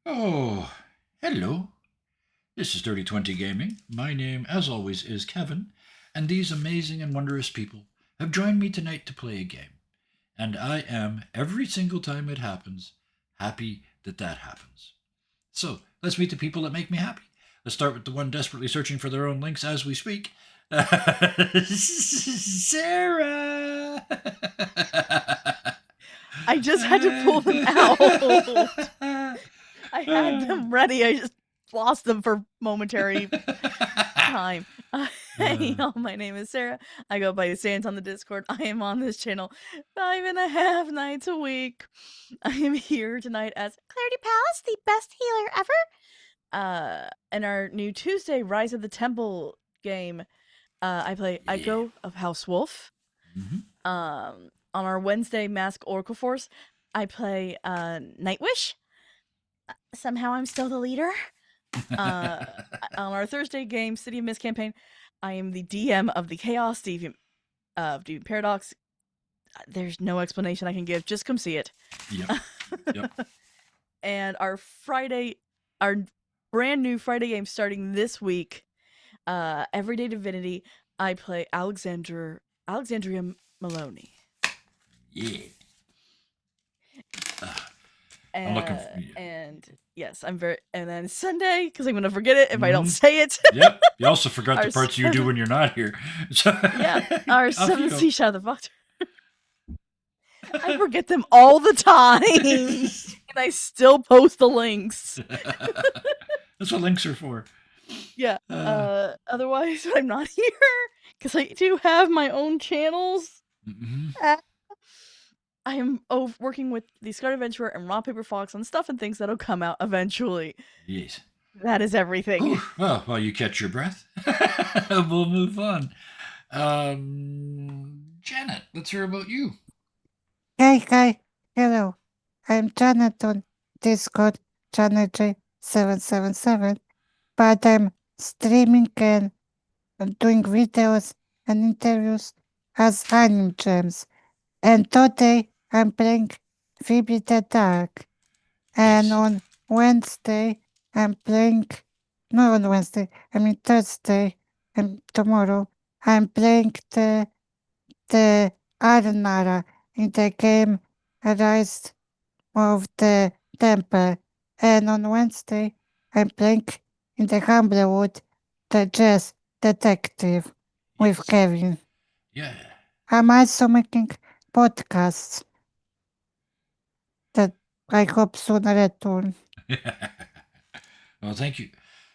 Oh, hello. This is Dirty 20 Gaming. My name, as always, is Kevin, and these amazing and wondrous people have joined me tonight to play a game. And I am, every single time it happens, happy that that happens. So, let's meet the people that make me happy. Let's start with the one desperately searching for their own links as we speak. Sarah! I just had to pull them out. I had them ready. I just lost them for momentary time. Hey, y'all, my name is Sarah. I go by Sans on the Discord. I am on this channel 5.5 nights a week. I am here tonight as Clarity Palace, the best healer ever. In our new Tuesday Rise of the Temple game, I play Yeah. Echo of House Wolf. Mhm. On our Wednesday Mask Oracle Force, I play Nightwish. Somehow I'm still the leader. Uh, on our Thursday game, City of Mist campaign, I am the DM of the Chaos Deviant Paradox. There's no explanation I can give. Just come see it. Yep. Yep. And our brand new Friday game starting this week, Everyday Divinity, I play Alexandria Maloney. Yeah. I'm looking. Yeah. And yes, I'm very. And then Sunday, because I'm gonna forget it if I don't Mm-hmm. say it. Yep. You also forgot our the parts you do seven, when you're not here. So yeah, our off you seven go. sea shadow fox. I forget them all the time, and I still post the links. That's what links are for. Yeah. Uh, Otherwise, I'm not here because I do have my own channels. mm-hmm. Uh, I am working with the Scarred Adventurer and Raw Paper Fox on stuff and things that'll come out eventually. Yes. That is everything. Whew. Well, while you catch your breath, we'll move on. Janet, let's hear about you. Hi, hello. I'm Janet on Discord, JanetJ777, but I'm streaming and doing videos and interviews as Anime Gems. And today I'm playing Phoebe the Dark. And Yes. on Wednesday I'm playing, no, on Wednesday, I mean Thursday and tomorrow, I'm playing the Arnara in the game Rise of the Temple. And on Wednesday, I'm playing in the Humblewood the Jazz Detective with Yes. Kevin. Yeah. I'm also making podcasts that I hope soon return. Well, thank you.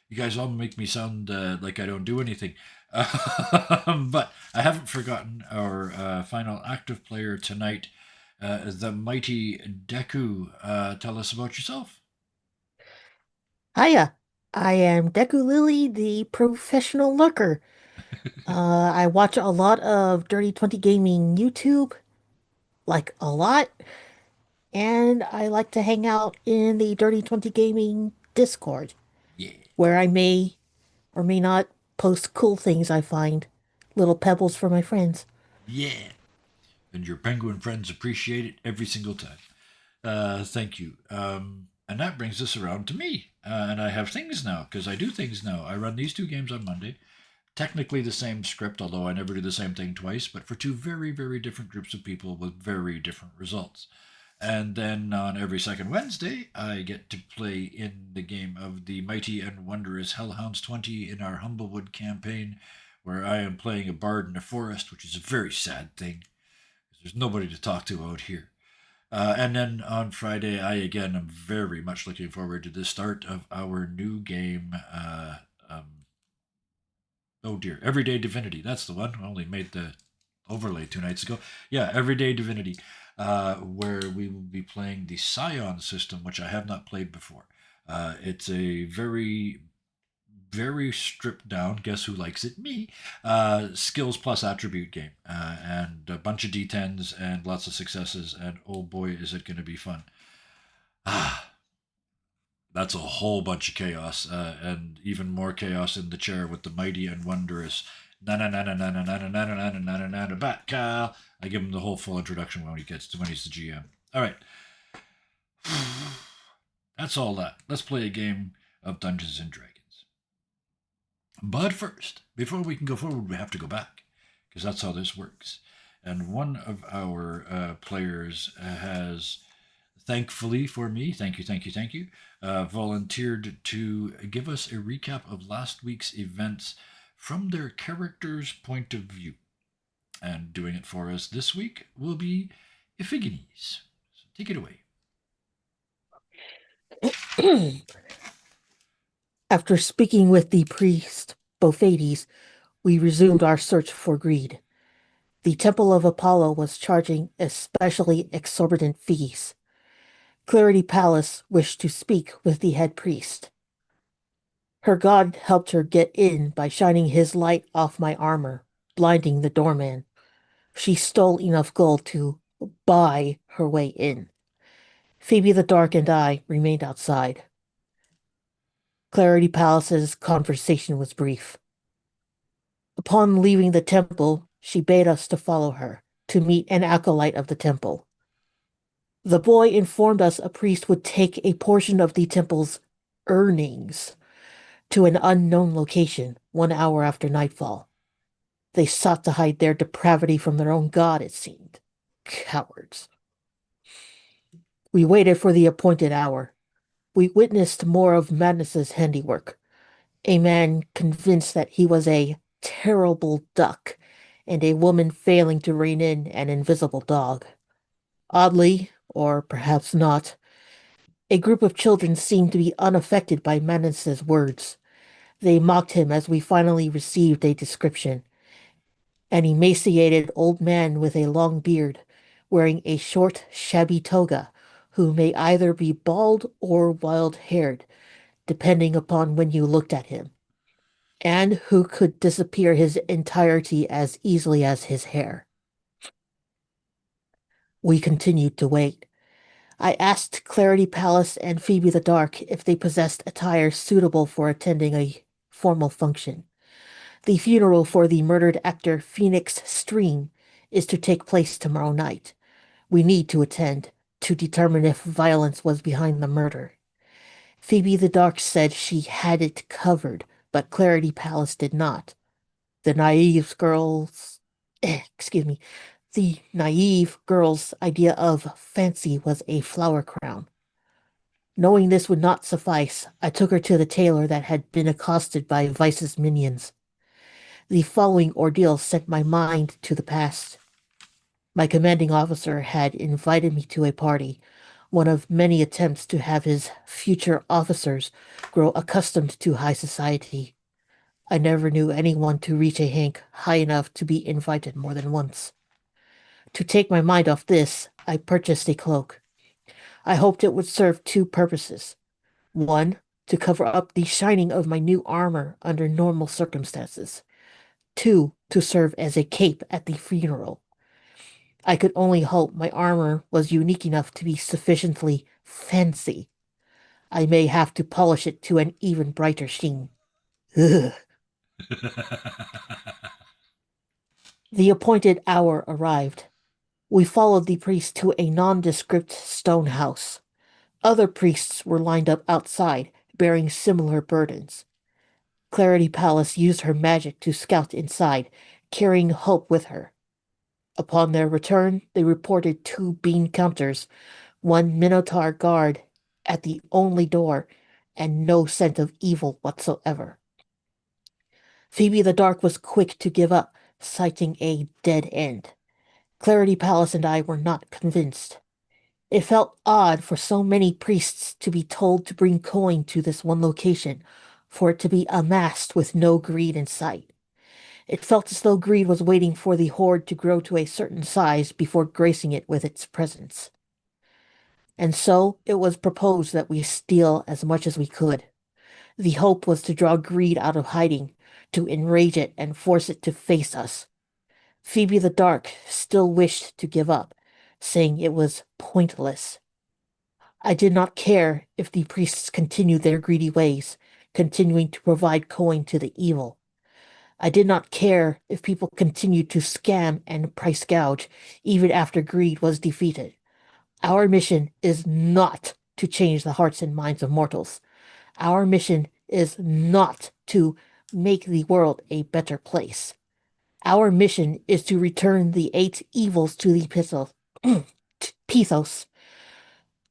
You guys all make me sound like I don't do anything. But I haven't forgotten our final active player tonight, the mighty Deku. Tell us about yourself. Hiya, I am Deku Lily, the professional lurker. I watch a lot of Dirty 20 Gaming YouTube, like a lot, and I like to hang out in the Dirty 20 Gaming Discord, Yeah. where I may or may not post cool things I find, little pebbles for my friends. Yeah. And your penguin friends appreciate it every single time. Thank you. And that brings us around to me. And I have things now, because I do things now. I run these two games on Monday. Technically the same script, although I never do the same thing twice, but for two very, very different groups of people with very different results. And then on every second Wednesday, I get to play in the game of the mighty and wondrous Hellhounds 20 in our Humblewood campaign, where I am playing a bard in a forest, which is a very sad thing, because there's nobody to talk to out here. And then on Friday, I again am very much looking forward to the start of our new game. Oh dear, Everyday Divinity. That's the one. I only made the overlay 2 nights ago. Yeah, Everyday Divinity, where we will be playing the Scion system, which I have not played before. It's a very, very stripped down, guess who likes it? Me, skills plus attribute game. And a bunch of D10s and lots of successes, and oh boy, is it going to be fun. Ah, that's a whole bunch of chaos, and even more chaos in the chair with the mighty and wondrous na na na na na na na na na na na na na na bat Cal. I give him the whole full introduction when he's the GM. All right, That's all that. Let's play a game of Dungeons and Dragons. But first, before we can go forward, we have to go back because that's how this works. And one of our players has, thankfully for me, thank you, volunteered to give us a recap of last week's events from their character's point of view. And doing it for us this week will be Iphigenes. So take it away. After speaking with the priest, Bophades, we resumed our search for greed. The Temple of Apollo was charging especially exorbitant fees. Clarity Palace wished to speak with the head priest. Her god helped her get in by shining his light off my armor, blinding the doorman. She stole enough gold to buy her way in. Phoebe the Dark and I remained outside. Clarity Palace's conversation was brief. Upon leaving the temple, she bade us to follow her, to meet an acolyte of the temple. The boy informed us a priest would take a portion of the temple's earnings to an unknown location 1 hour after nightfall. They sought to hide their depravity from their own god, it seemed. Cowards. We waited for the appointed hour. We witnessed more of Madness's handiwork. A man convinced that he was a terrible duck, and a woman failing to rein in an invisible dog. Oddly, or perhaps not, a group of children seemed to be unaffected by Madness's words. They mocked him as we finally received a description. An emaciated old man with a long beard, wearing a short, shabby toga, who may either be bald or wild-haired, depending upon when you looked at him, and who could disappear his entirety as easily as his hair. We continued to wait. I asked Clarity Palace and Phoebe the Dark if they possessed attire suitable for attending a formal function. The funeral for the murdered actor Phoenix Stream is to take place tomorrow night. We need to attend to determine if violence was behind the murder. Phoebe the Dark said she had it covered, but Clarity Palace did not. The naive girl's idea of fancy was a flower crown. Knowing this would not suffice, I took her to the tailor that had been accosted by Vice's minions. The following ordeal sent my mind to the past. My commanding officer had invited me to a party, one of many attempts to have his future officers grow accustomed to high society. I never knew anyone to reach a hank high enough to be invited more than once. To take my mind off this, I purchased a cloak. I hoped it would serve two purposes. One, to cover up the shining of my new armor under normal circumstances. Two, to serve as a cape at the funeral. I could only hope my armor was unique enough to be sufficiently fancy. I may have to polish it to an even brighter sheen. Ugh. The appointed hour arrived. We followed the priest to a nondescript stone house. Other priests were lined up outside, bearing similar burdens. Clarity Palace used her magic to scout inside, carrying Hope with her. Upon their return, they reported 2 bean counters, 1 Minotaur guard at the only door, and no scent of evil whatsoever. Phoebe the Dark was quick to give up, citing a dead end. Clarity Palace and I were not convinced. It felt odd for so many priests to be told to bring coin to this one location, for it to be amassed with no greed in sight. It felt as though greed was waiting for the hoard to grow to a certain size before gracing it with its presence. And so it was proposed that we steal as much as we could. The hope was to draw greed out of hiding, to enrage it and force it to face us. Phoebe the Dark still wished to give up, saying it was pointless. I did not care if the priests continued their greedy ways, continuing to provide coin to the evil. I did not care if people continued to scam and price gouge, even after greed was defeated. Our mission is not to change the hearts and minds of mortals. Our mission is not to make the world a better place. Our mission is to return the eight evils to the Pithos,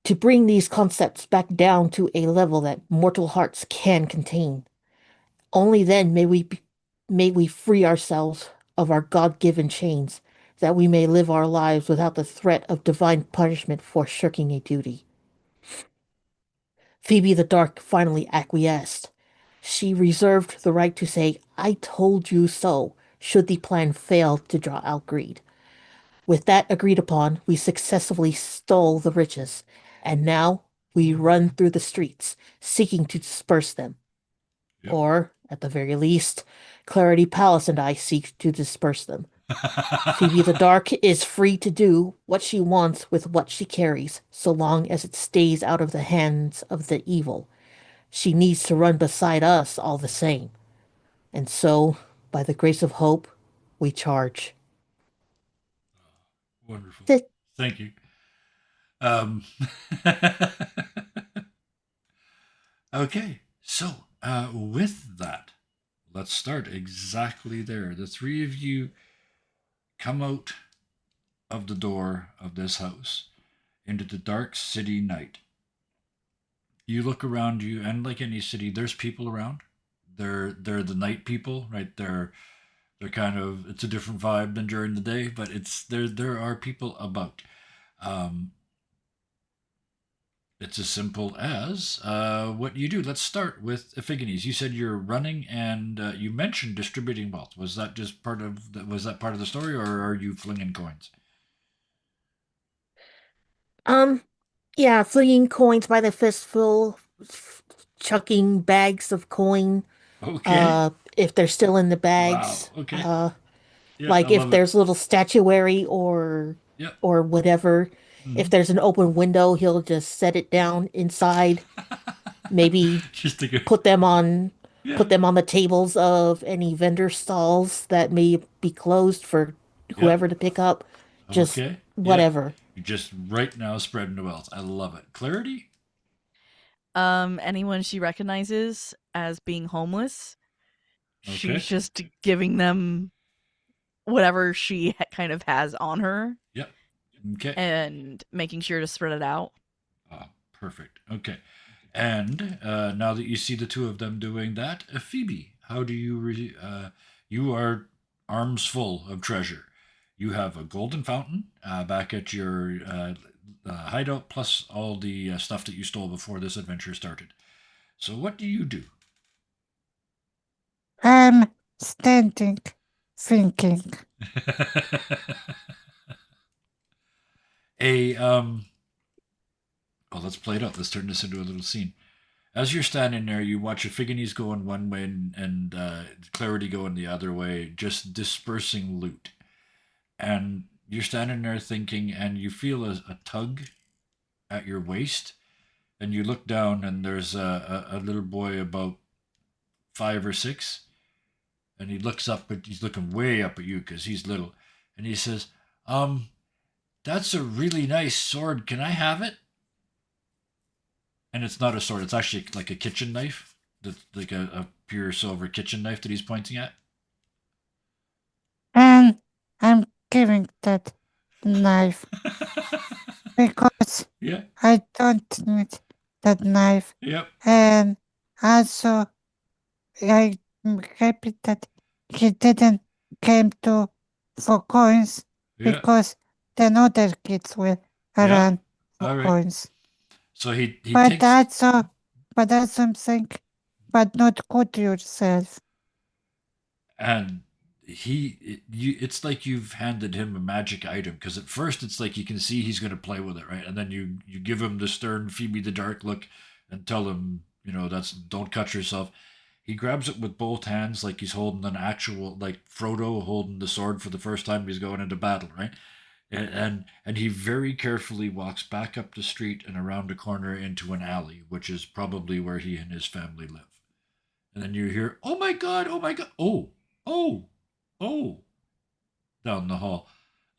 to bring these concepts back down to a level that mortal hearts can contain. Only then may we free ourselves of our God-given chains, that we may live our lives without the threat of divine punishment for shirking a duty. Phoebe the Dark finally acquiesced. She reserved the right to say, "I told you so," should the plan fail to draw out greed. With that agreed upon, we successfully stole the riches, and now we run through the streets, seeking to disperse them. Yep. Or, at the very least, Clarity Palace and I seek to disperse them. Phoebe the Dark is free to do what she wants with what she carries, so long as it stays out of the hands of the evil. She needs to run beside us all the same. And so, by the grace of hope, we charge. Wonderful. Th- Thank you. Okay, so with that, let's start exactly there. The three of you come out of the door of this house into the dark city night. You look around you, and like any city, there's people around. They're the night people, right? They're kind of, it's a different vibe than during the day, but it's there are people about. Um, it's as simple as what you do. Let's start with Ephigenes. You said you're running, and you mentioned distributing wealth. Was that just part of was that part of the story, or are you flinging coins? Um, yeah, flinging coins by the fistful, chucking bags of coin, Okay. if they're still in the Wow. bags. Okay. Yeah, I Like if love it. there's little statuary Yep. or whatever, if Hmm. there's an open window, he'll just set it down inside, maybe Just to go. put them on Yeah. put them on the tables of any vendor stalls that may be closed for Yep. whoever to pick up. Just Okay. Yep. whatever. You're just right now spreading the wealth. I love it. Clarity? Anyone she recognizes as being homeless, Okay. she's just giving them whatever she kind of has on her Yep. Okay. and making sure to spread it out. Ah, perfect. Okay. And now that you see the two of them doing that, Phoebe, how do you you are arms full of treasure. You have a golden fountain back at your hideout, plus all the stuff that you stole before this adventure started. So what do you do? I'm standing, thinking. a Oh, let's play it out. Let's turn this into a little scene. As you're standing there, you watch Ephigenes going one way and Clarity going the other way, just dispersing loot. And you're standing there thinking, and you feel a tug at your waist, and you look down, and there's a little boy about 5 or 6, and he looks up, but he's looking way up at you because he's little, and he says, "That's a really nice sword. Can I have it?" And it's not a sword; it's actually like a kitchen knife, that's like a pure silver kitchen knife that he's pointing at. And I'm giving that knife because Yeah. I don't need that knife. Yep. And also, I'm happy that he didn't came to for coins Yeah. because then other kids will Yeah. run for All right. coins. So he But takes. also, but that's something, but not good yourself. And it's like you've handed him a magic item, because at first it's like you can see he's going to play with it, right? And then you give him the stern Phoebe the Dark look and tell him, that's, don't cut yourself. He grabs it with both hands like he's holding an actual, like Frodo holding the sword for the first time he's going into battle, right? And he very carefully walks back up the street and around a corner into an alley, which is probably where he and his family live. And then you hear, "Oh my god, oh my god, oh, oh," down the hall,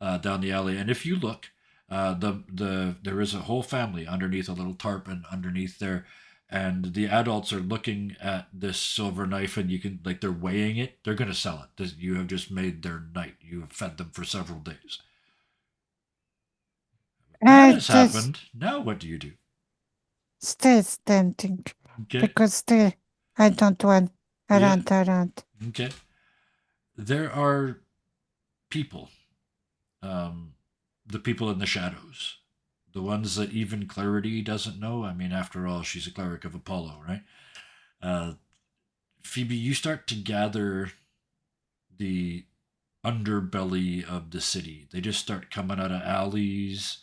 down the alley. And if you look, There is a whole family underneath a little tarpon underneath there, and the adults are looking at this silver knife, and you can like they're weighing it. They're going to sell it. You have just made their night. You have fed them for several days. That I has just happened. Now what do you do? stay standing Okay. because still I don't want Yeah. around. Okay. There are people, um, the people in the shadows, the ones that even Clarity doesn't know. I mean, after all, she's a cleric of Apollo, right? Uh, Phoebe, you start to gather the underbelly of the city. They just start coming out of alleys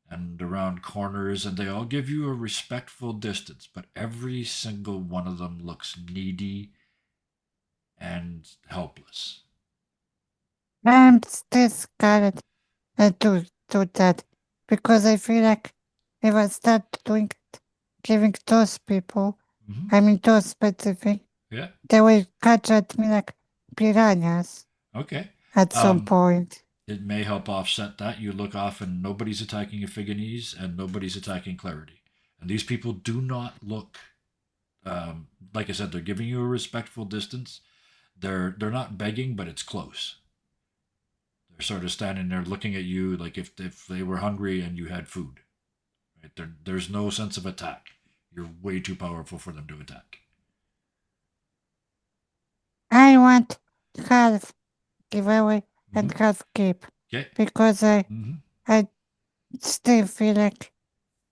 and around corners, and they all give you a respectful distance, but every single one of them looks needy and helpless. I'm still scared to that because I feel like if I start doing it, giving those people, Mm-hmm. I mean those specific, Yeah. they will catch at me like piranhas Okay. at some Um, point. it may help offset that. You look off and nobody's attacking Ephigenes and nobody's attacking Clarity. And these people do not look, like I said, they're giving you a respectful distance. They're not begging, but it's close. They're sort of standing there looking at you like if they were hungry and you had food. Right? There's no sense of attack. You're way too powerful for them to attack. I want half giveaway and Mm-hmm. half keep Okay. because Mm-hmm. I still feel like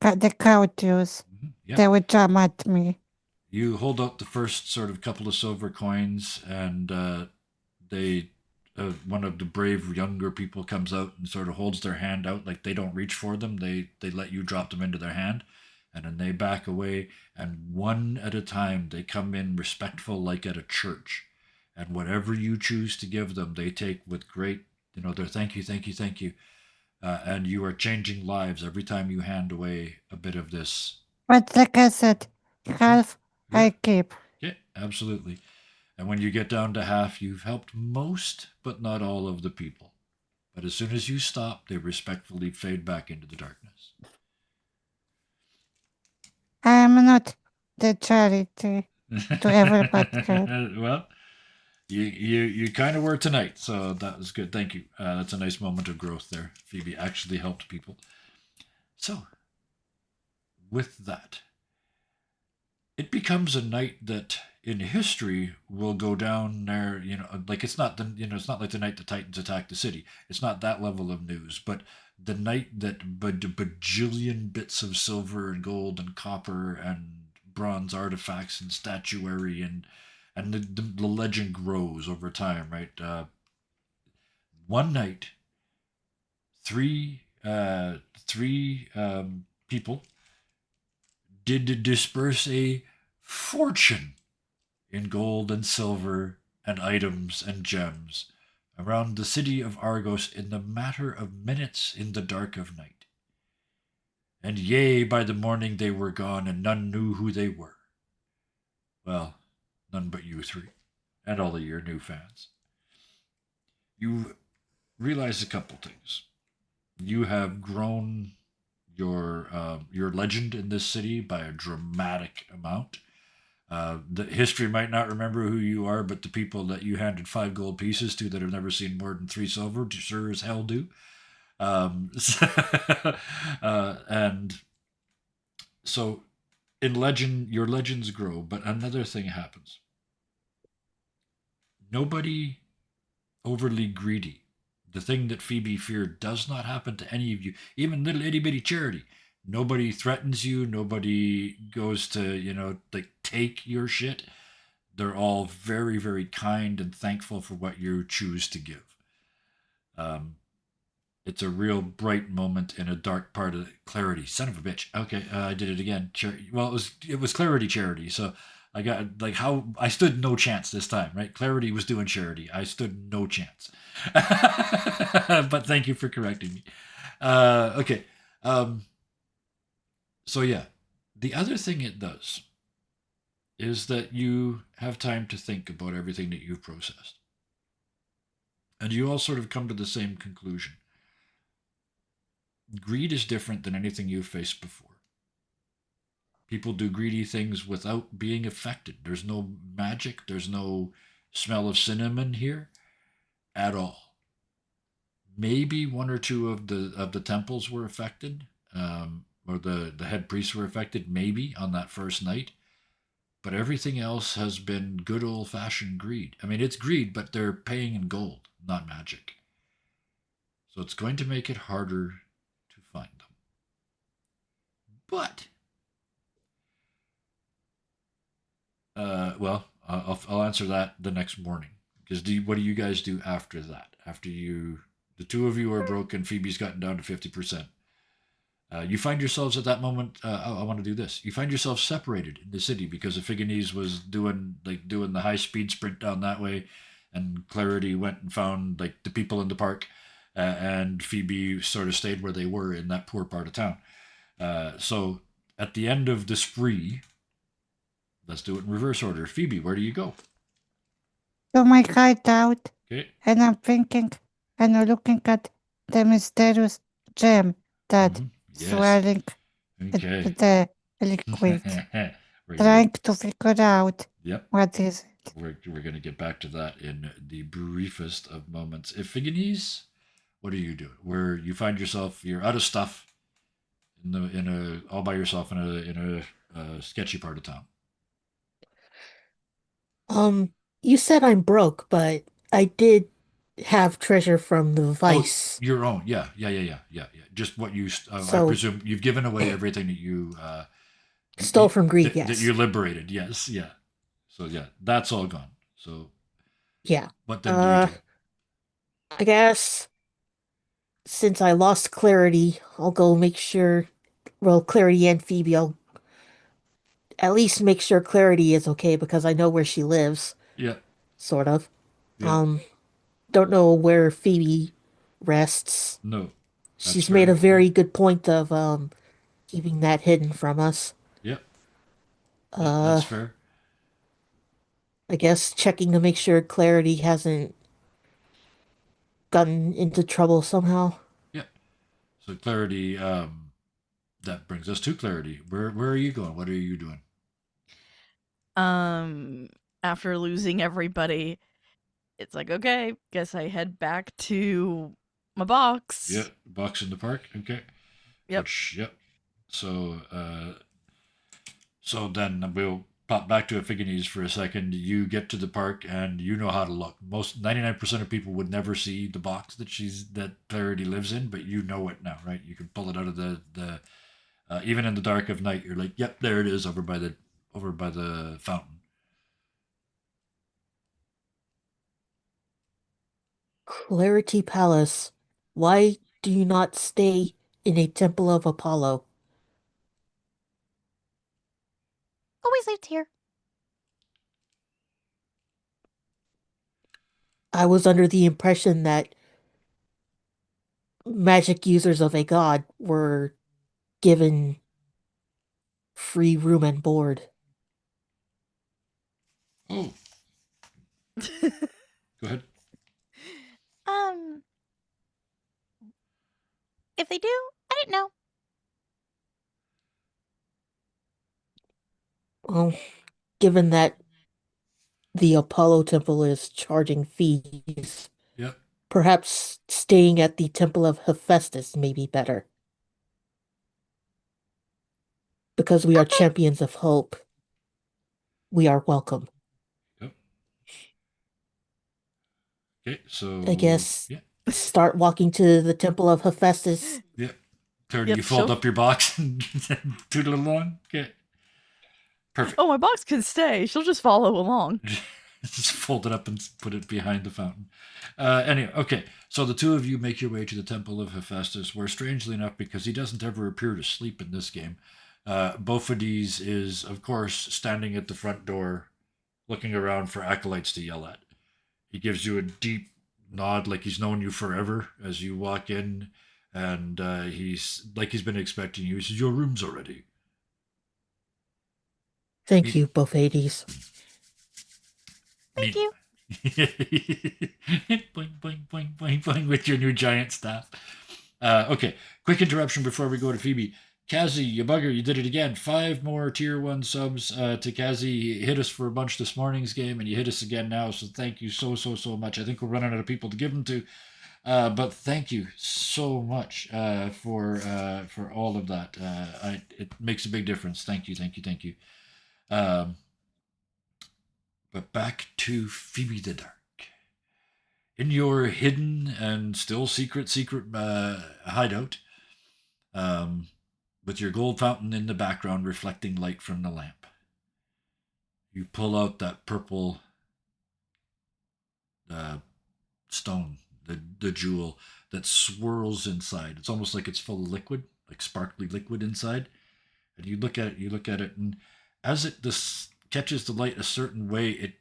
the cowardice Mm-hmm. Yep. they would jump at me. You hold out the first sort of couple of silver coins, and they one of the brave younger people comes out and sort of holds their hand out like they don't reach for them. They let you drop them into their hand, and then they back away, and one at a time they come in respectful like at a church, and whatever you choose to give them they take with great, they're thank you, thank you, thank you. And you are changing lives every time you hand away a bit of this. But like I said, Yeah, half yeah, I keep. yeah, absolutely. And when you get down to half, you've helped most, but not all of the people. But as soon as you stop, they respectfully fade back into the darkness. I am not the charity to everybody. Well, you kind of were tonight, so that was good. Thank you. That's a nice moment of growth there. Phoebe actually helped people. So, with that, it becomes a night that in history will go down there. Like it's not it's not like the night the Titans attacked the city. It's not that level of news, but the night that bajillion bits of silver and gold and copper and bronze artifacts and statuary and the legend grows over time, right? One night, three people did disperse a fortune in gold and silver and items and gems around the city of Argos in the matter of minutes in the dark of night. And yea, by the morning they were gone, and none knew who they were. Well, none but you three, and all of your new fans. You realize a couple things. You have grown your legend in this city by a dramatic amount. The history might not remember who you are, but the people that you handed 5 gold pieces to that have never seen more than 3 silver sure as hell do. And so in legend, your legends grow, but another thing happens. Nobody overly greedy. The thing that Phoebe feared does not happen to any of you, even little itty bitty Charity. Nobody threatens you. Nobody goes to, like take your shit. They're all very, very kind and thankful for what you choose to give. Um, it's a real bright moment in a dark part of Clarity. Son of a bitch. Okay, I did it again. Well, it was Clarity Charity. So I got like how I stood no chance this time, right? Clarity was doing charity. I stood no chance. But thank you for correcting me. Okay. Um, so yeah, the other thing it does is that you have time to think about everything that you've processed. And you all sort of come to the same conclusion. greed is different than anything you've faced before. People do greedy things without being affected. There's no magic, there's no smell of cinnamon here at all. Maybe one or two of the temples were affected, or the head priests were affected, maybe on that first night. But everything else has been good old fashioned greed. I mean, it's greed, but they're paying in gold, not magic. So it's going to make it harder to find them. But well, I'll answer that the next morning. Because what do you guys do after that? After the two of you are broken, Phoebe's gotten down to 50%. You find yourselves at that moment. I want to do this. You find yourselves separated in the city because Ephigenes was doing the high speed sprint down that way, and Clarity went and found like the people in the park, and Phoebe sort of stayed where they were in that poor part of town. So at the end of the spree, let's do it in reverse order. Phoebe, where do you go? To my hideout, Okay. and I'm thinking, and I'm looking at the mysterious gem that Yes. swirling Okay. the liquid, We're trying to figure out Yep. what is it. We're going to get back to that in the briefest of moments. Iphigenes, what are you doing? Where you find yourself, you're out of stuff, in a all by yourself in a sketchy part of town. You said I'm broke, but I did have treasure from the Oh, Vice. your own, yeah. Just what you, I So presume you've given away everything that you stole from greed, that yes. you liberated. Yes, yeah. So yeah, that's all gone. So Yeah. what then do you do? I guess since I lost Clarity, I'll go make sure, well, Clarity and Phoebe, I'll at least make sure Clarity is okay because I know where she lives, Yeah, sort of. yeah. Um, don't know where Phoebe rests. No, that's She's made fair. a very good point of keeping that hidden from us. Yeah, yeah, Uh, that's fair. I guess checking to make sure Clarity hasn't gotten into trouble somehow. Yeah. So clarity. That brings us to clarity. Where are you going? What are you doing? After losing everybody, it's like, okay, guess I head back to my box. Yeah, box in the park. Okay. Yep. Which, yep. So so then we'll pop back to Ephigenes for a second. You get to the park and you know how to look. Most 99% of people would never see the box that Clarity lives in, but you know it now, right? You can pull it out of the even in the dark of night. You're like, yep, there it is over by the fountain. Clarity Palace. Why do you not stay in a temple of Apollo? Always lived here. I was under the impression that magic users of a god were given free room and board. Oh, go ahead. Um, if they do, I didn't know. Well, given that the Apollo temple is charging fees, Yep. perhaps staying at the temple of Hephaestus may be better. Because we are Okay. champions of hope, we are welcome. Yep. Okay, so I guess yeah. start walking to the temple of Hephaestus. Yep. Clarity, Yep, you fold so- up your box and toodle along. Okay. Perfect. Oh, my box can stay. She'll just follow along. Just fold it up and put it behind the fountain. Anyway, okay. So the two of you make your way to the Temple of Hephaestus, where, strangely enough, because he doesn't ever appear to sleep in this game, Bophides is, of course, standing at the front door, looking around for acolytes to yell at. He gives you a deep nod, like he's known you forever, as you walk in, and he's been expecting you. He says, "Your room's already." Thank you, Bophides. Thank you. boing, boing, boing, boing, boing with your new giant staff. Okay, quick interruption before we go to Phoebe. Kazi, you bugger, you did it again. 5 more tier 1 subs to Kazi. He hit us for a bunch this morning's game, and you hit us again now, so thank you so much. I think we're running out of people to give them to. But thank you so much for all of that. It makes a big difference. Thank you. Um, but back to Phoebe the Dark. In your hidden and still secret hideout, um, with your gold fountain in the background reflecting light from the lamp, you pull out that purple stone, the jewel that swirls inside. It's almost like it's full of liquid, like sparkly liquid inside. And you look at it, and as it this catches the light a certain way,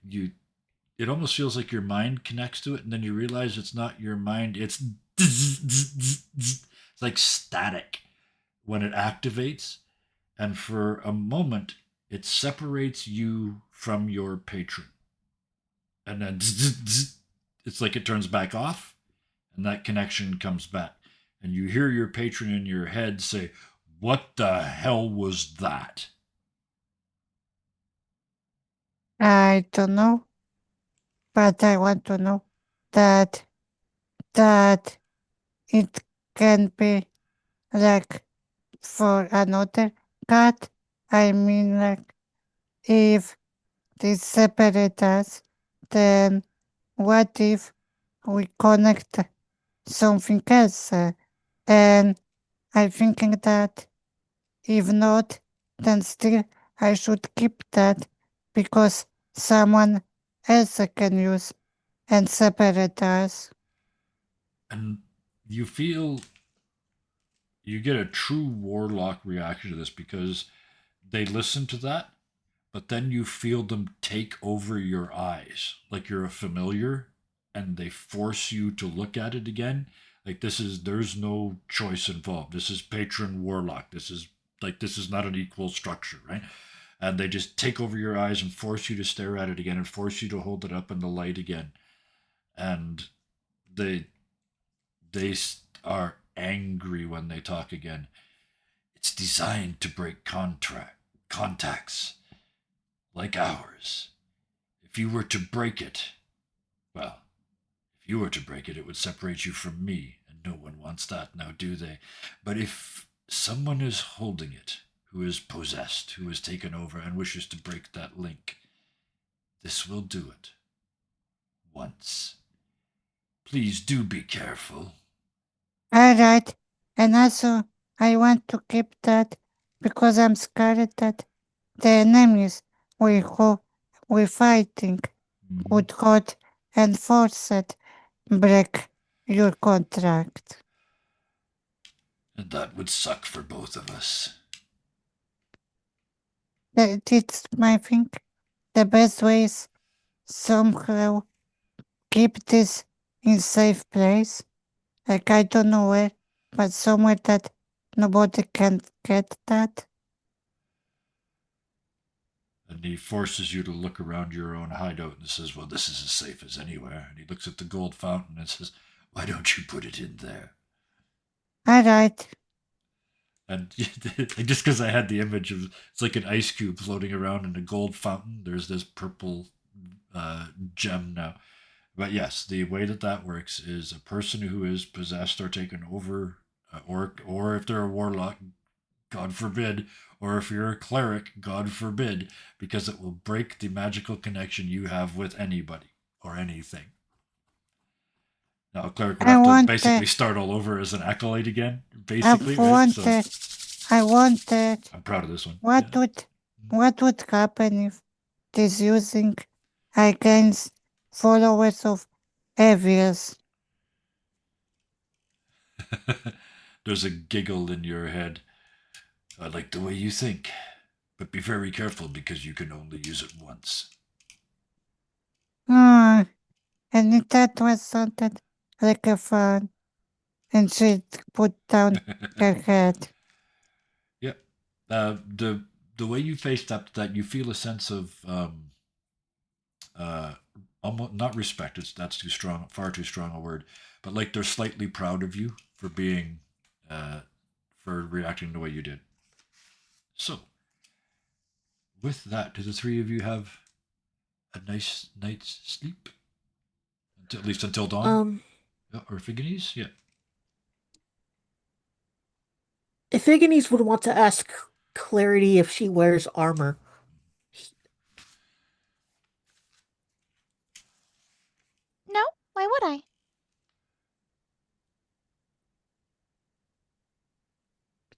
it almost feels like your mind connects to it, and then you realize it's not your mind. It's like static when it activates, and for a moment it separates you from your patron, and then it's like it turns back off, and that connection comes back, and you hear your patron in your head say, "What the hell was that?" I don't know, but I want to know that that it can be like for another cat. I mean, like if they separate us, then what if we connect something else? And I'm thinking that if not, then still I should keep that because someone else can use and separate us. And you feel you get a true warlock reaction to this because they listen to that, but then you feel them take over your eyes like you're a familiar, and they force you to look at it again. Like there's no choice involved. This is patron warlock. This is not an equal structure, right? And they just take over your eyes and force you to stare at it again and force you to hold it up in the light again. And they they are angry when they talk again. It's designed to break contacts like ours. If you were to break it, well, if you were to break it, it would separate you from me, and no one wants that now, do they? But if someone is holding it, who is possessed, who is taken over, and wishes to break that link, this will do it. Once. Please do be careful. Alright, and also I want to keep that because I'm scared that the enemies we fighting would hurt and force it break your contract. And that would suck for both of us. It's my think the best way is somehow keep this in safe place. Like I don't know where, but somewhere that nobody can get that. And he forces you to look around your own hideout and says, "Well, this is as safe as anywhere." And he looks at the gold fountain and says, "Why don't you put it in there?" Alright. And just because I had the image of it's like an ice cube floating around in a gold fountain, there's this purple gem now. But yes, the way that works is a person who is possessed or taken over, or if they're a warlock, God forbid, or if you're a cleric, God forbid, because it will break the magical connection you have with anybody or anything. Now, a cleric would have to basically start all over as an acolyte again, basically. I wanted. I'm proud of this one. What would happen if this using against followers of Avius? There's a giggle in your head. I like the way you think, but be very careful because you can only use it once. And that was something like a fun. And she put down her head. Yep. The way you faced up to that, you feel a sense of almost not respect. That's too strong, far too strong a word. But like they're slightly proud of you for being for reacting the way you did. So, with that, do the three of you have a nice night's sleep? At least until dawn? Or Figginies? Yeah. Iphigenes would want to ask Clarity if she wears armor. No, why would I?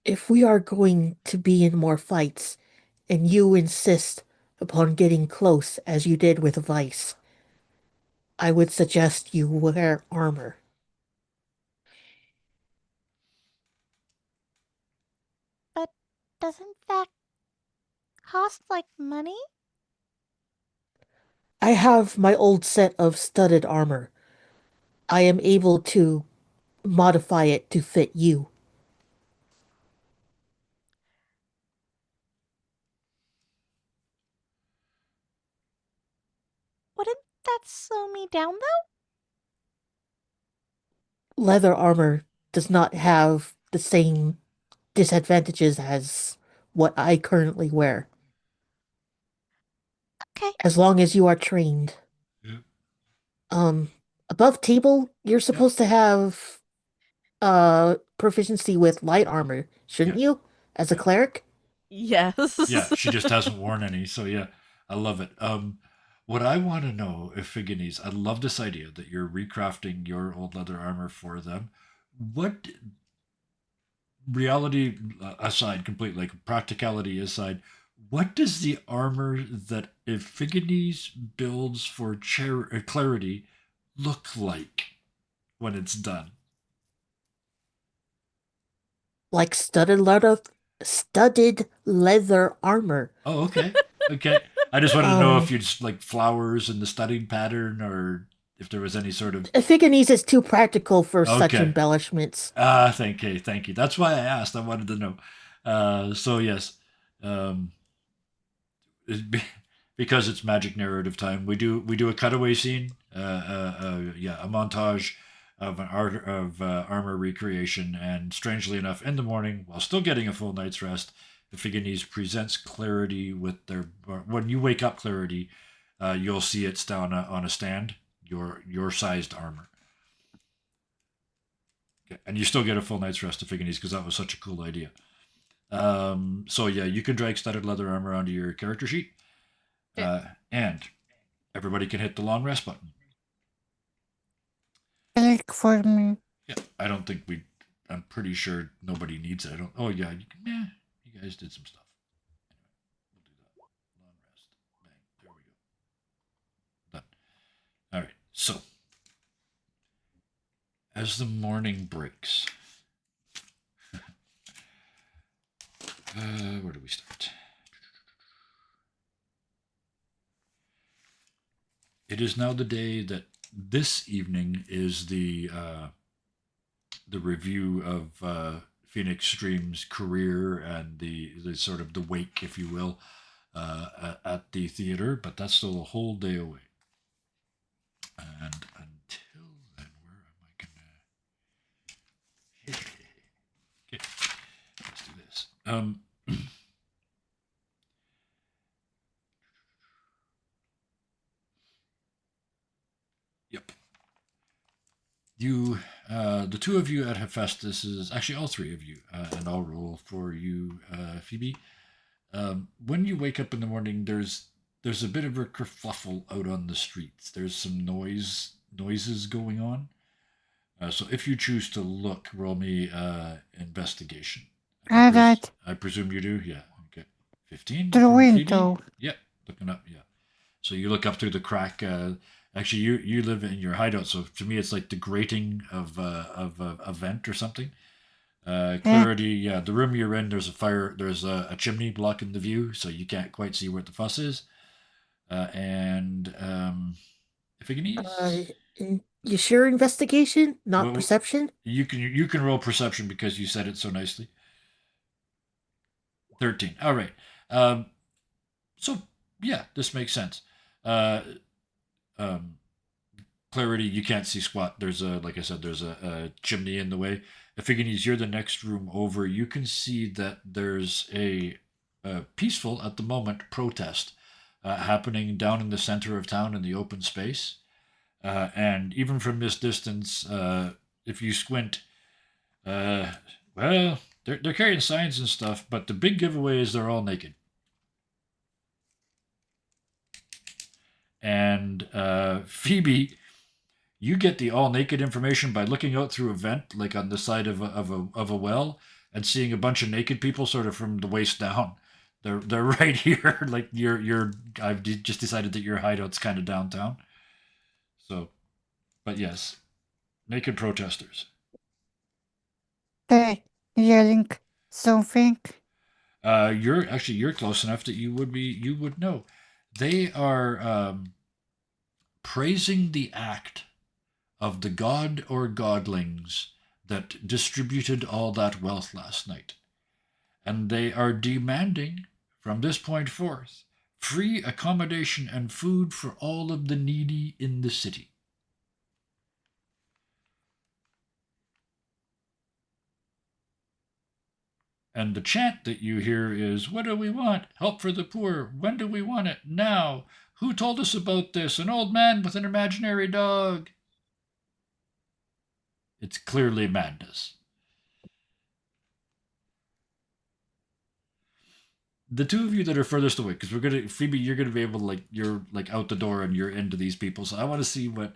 If we are going to be in more fights, and you insist upon getting close as you did with Vice, I would suggest you wear armor. But doesn't that cost like money? I have my old set of studded armor. I am able to modify it to fit you. Wouldn't that slow me down though? Leather armor does not have the same disadvantages as what I currently wear, Okay. as long as you are trained. Yeah. Um, Above table, you're supposed to have proficiency with light armor, shouldn't Yeah. you? As a Yeah. cleric? Yes. Yeah, she just hasn't worn any. So yeah, I love it. What I want to know, if Figginies, I love this idea that you're recrafting your old leather armor for them. What reality aside, completely, like practicality aside, what does the armor that Figginies builds for Clarity look like when it's done? Like studded leather armor. Oh, okay. Okay. I just wanted to know if Um, you'd like flowers in the studding pattern or if there was any sort of. Iphigenes is too practical for such Okay. embellishments. Thank you. That's why I asked. I wanted to know. So yes, um, because it's magic narrative time, we do a cutaway scene. Yeah, a montage of an art of armor recreation, and strangely enough, in the morning, while still getting a full night's rest, the Figanese presents Clarity with their. When you wake up, Clarity, you'll see it's down on a stand. Your sized armor. Okay. And you still get a full night's rest of Figanese because that was such a cool idea. So yeah, you can drag studded leather armor onto your character sheet, and everybody can hit the long rest button. Click for me. Yeah, I don't think we. I'm pretty sure nobody needs it. I don't. Oh yeah, you can. Yeah, you guys did some stuff. Anyway, we'll do that. Long rest. Bang. There we go. Done. All right. So as the morning breaks, where do we start? It is now the day that this evening is the review of Phoenix Stream's career and the sort of the wake, if you will, at the theater. But that's still a whole day away. And until then, where am I gonna? Okay, let's do this. Yep. You, the two of you at Hephaestus is actually all three of you, and I'll roll for you, Phoebe. When you wake up in the morning, there's a bit of a kerfluffle out on the streets. There's some noises going on. So if you choose to look, roll me investigation. All right. I presume you do. Yeah. Okay. 15 Through from Phoebe? window. Yeah. Looking up. Yeah. So you look up through the crack. Actually, you live in your hideout, so to me it's like the grating of a vent or something. Clarity, yeah, the room you're in, there's a fire, there's a chimney blocking the view, so you can't quite see what the fuss is. And if you can ease, You sure investigation, not well, perception? you can roll perception because you said it so nicely. 13. All right. So yeah, this makes sense. Uh, um, Clarity, you can't see squat. There's a, like I said, there's a chimney in the way. Ephigenes, you're the next room over. You can see that there's a peaceful, at the moment, protest happening down in the center of town in the open space. And even from this distance, if you squint, uh, well, they're carrying signs and stuff, but the big giveaway is they're all naked. And Phoebe, you get the all naked information by looking out through a vent, like on the side of a well, and seeing a bunch of naked people, sort of from the waist down. They're right here. Like you're. I've just decided that your hideout's kind of downtown. So, but yes, naked protesters. They yelling something. You're close enough that you would know. They are praising the act of the god or godlings that distributed all that wealth last night. And they are demanding, from this point forth, free accommodation and food for all of the needy in the city. And the chant that you hear is, "What do we want? Help for the poor. When do we want it? Now. Who told us about this? An old man with an imaginary dog." It's clearly madness. The two of you that are furthest away, because we're gonna, Phoebe, you're gonna be able to, like, you're like out the door and you're into these people. So I want to see what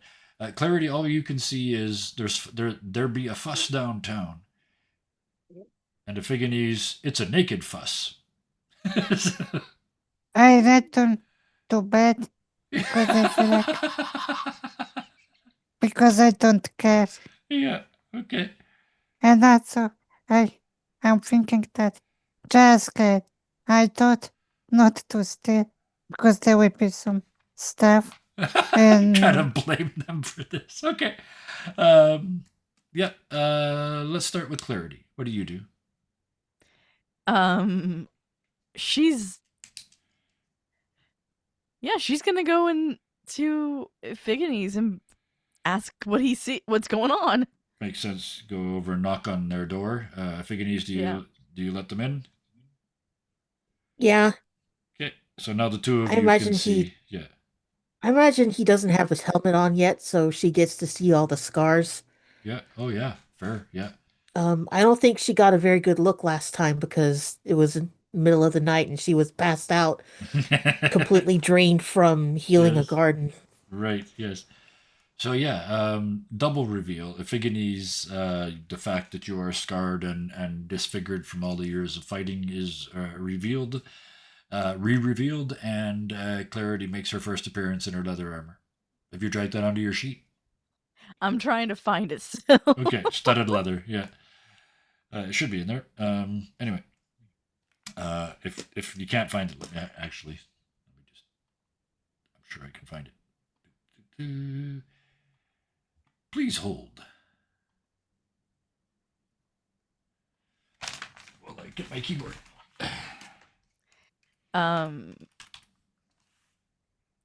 Clarity. All you can see is there be a fuss downtown, and Ephigenes, it's a naked fuss. I return to bed because I feel like because I don't care. Yeah. Okay. And also I'm thinking that just scared. I thought not to steal because there will be some stuff. Kind of blame them for this. Okay. Yeah. Let's start with Clarity. What do you do? She's gonna go into Figginies and ask what's going on. Makes sense. Go over and knock on their door. Ephigenes, do you let them in? Yeah, Okay. So now the two of I you can imagine see. Yeah. I imagine he doesn't have his helmet on yet, so she gets to see all the scars. Yeah. Oh yeah. Fair. Yeah. I don't think she got a very good look last time because it was in the middle of the night and she was passed out, completely drained from healing a Yes. garden. Right. Yes. So yeah, double reveal. Ephigenes, the fact that you are scarred and disfigured from all the years of fighting is revealed, re-revealed, and Clarity makes her first appearance in her leather armor. Have you dragged that onto your sheet? I'm trying to find it still. Okay, studded leather. Yeah, it should be in there. Anyway, if you can't find it, actually, let me just. I'm sure I can find it. Please hold. While I get my keyboard.